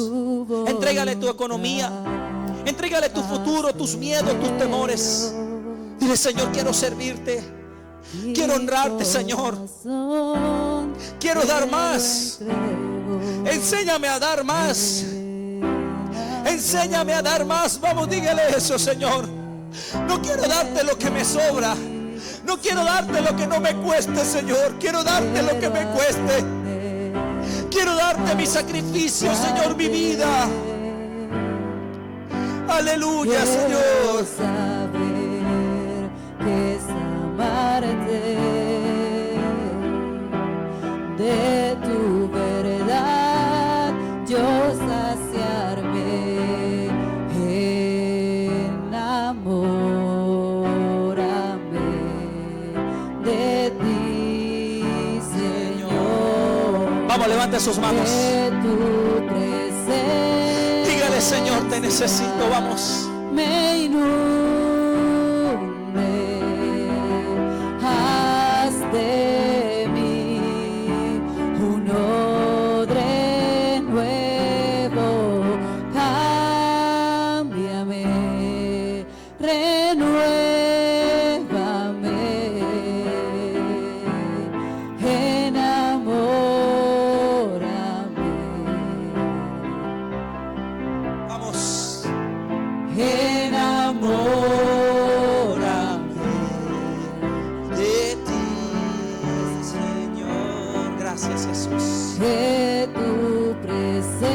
Entrégale tu economía. Entrégale tu futuro, tus miedos, tus temores. Dile: Señor, quiero servirte. Quiero honrarte, Señor. Quiero dar más. Enséñame a dar más. Enséñame a dar más. Vamos, dígale eso, Señor. No quiero darte lo que me sobra. No quiero darte lo que no me cueste, Señor. Quiero darte lo que me cueste. Quiero darte mi sacrificio, Señor, mi vida. Aleluya, Señor. Saber que es amarte, de tu verdad yo saciarme. Enamórame de ti, Señor. Vamos, levante sus manos. De tu presencia. Dígale: Señor, te necesito. Vamos. Me inunde, haz de mí un odre nuevo, cámbiame, renuévame, enamórame. Vamos. Enamórame De ti, Señor. Gracias, Jesús. de tu presencia,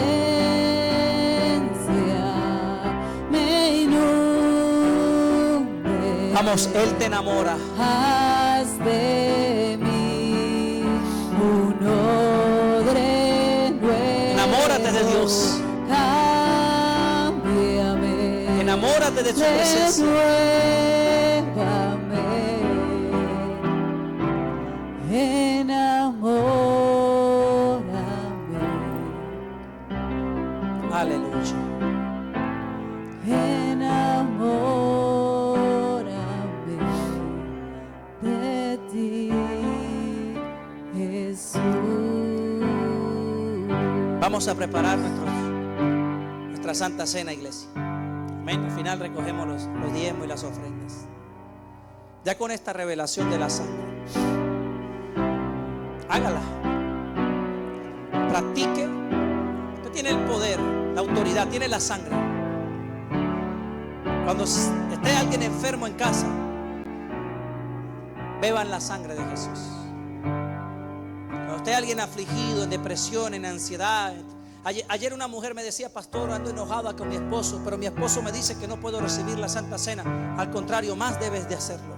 me inunde. Vamos, Él te enamora. Haz de mí un odre nuevo. Enamórate de Dios. Cámbiame. Enamórate de su presencia. Renuévame, enamórame, Aleluya. enamórame de ti, Jesús. Vamos a preparar nuestra Santa Cena, iglesia. Amén. Al final recogemos los diezmos y las ofrendas. Ya con esta revelación de la sangre, hágala. Practique. Usted tiene el poder, la autoridad, tiene la sangre. Cuando esté alguien enfermo en casa, beban la sangre de Jesús. Cuando esté alguien afligido, en depresión, en ansiedad. Ayer una mujer me decía: pastor, ando enojada con mi esposo, pero mi esposo me dice que no puedo recibir la Santa Cena. Al contrario, más debes de hacerlo,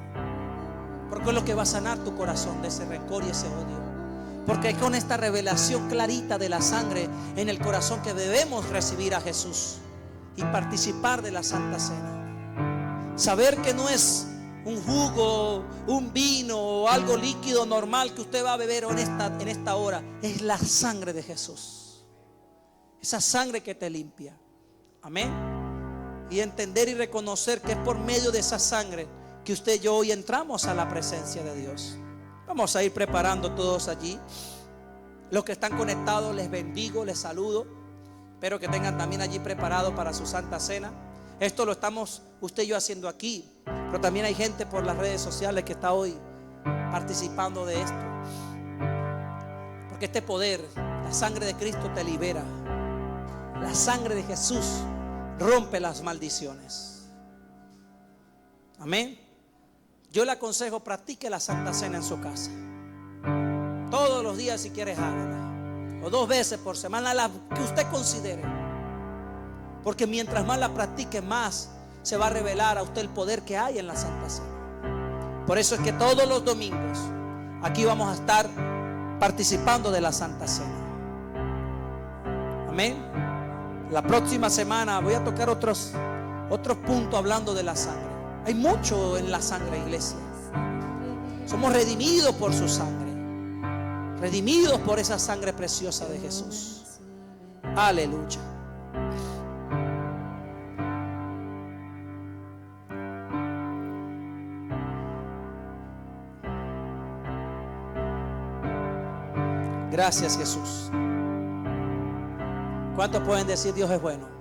porque es lo que va a sanar tu corazón de ese rencor y ese odio. Porque es con esta revelación clarita de la sangre en el corazón que debemos recibir a Jesús y participar de la Santa Cena. Saber que no es un jugo, un vino o algo líquido normal que usted va a beber en esta hora. Es la sangre de Jesús. Esa sangre que te limpia. Amén. Y entender y reconocer que es por medio de esa sangre que usted y yo hoy entramos a la presencia de Dios. Vamos a ir preparando todos allí. Los que están conectados, les bendigo, les saludo. Espero que tengan también allí preparado para su Santa Cena. Esto lo estamos usted y yo haciendo aquí, pero también hay gente por las redes sociales que está hoy participando de esto. Porque este poder, la sangre de Cristo te libera. La sangre de Jesús rompe las maldiciones. Amén. Yo le aconsejo: practique la Santa Cena en su casa. Todos los días, si quieres, hágala. O 2 veces por semana, la que usted considere. Porque mientras más la practique, más se va a revelar a usted el poder que hay en la Santa Cena. Por eso es que todos los domingos aquí vamos a estar participando de la Santa Cena. Amén. La próxima semana voy a tocar otros puntos hablando de la sangre. Hay mucho en la sangre, iglesia. Somos redimidos por su sangre, redimidos por esa sangre preciosa de Jesús. Aleluya. Gracias, Jesús. ¿Cuántos pueden decir Dios es bueno?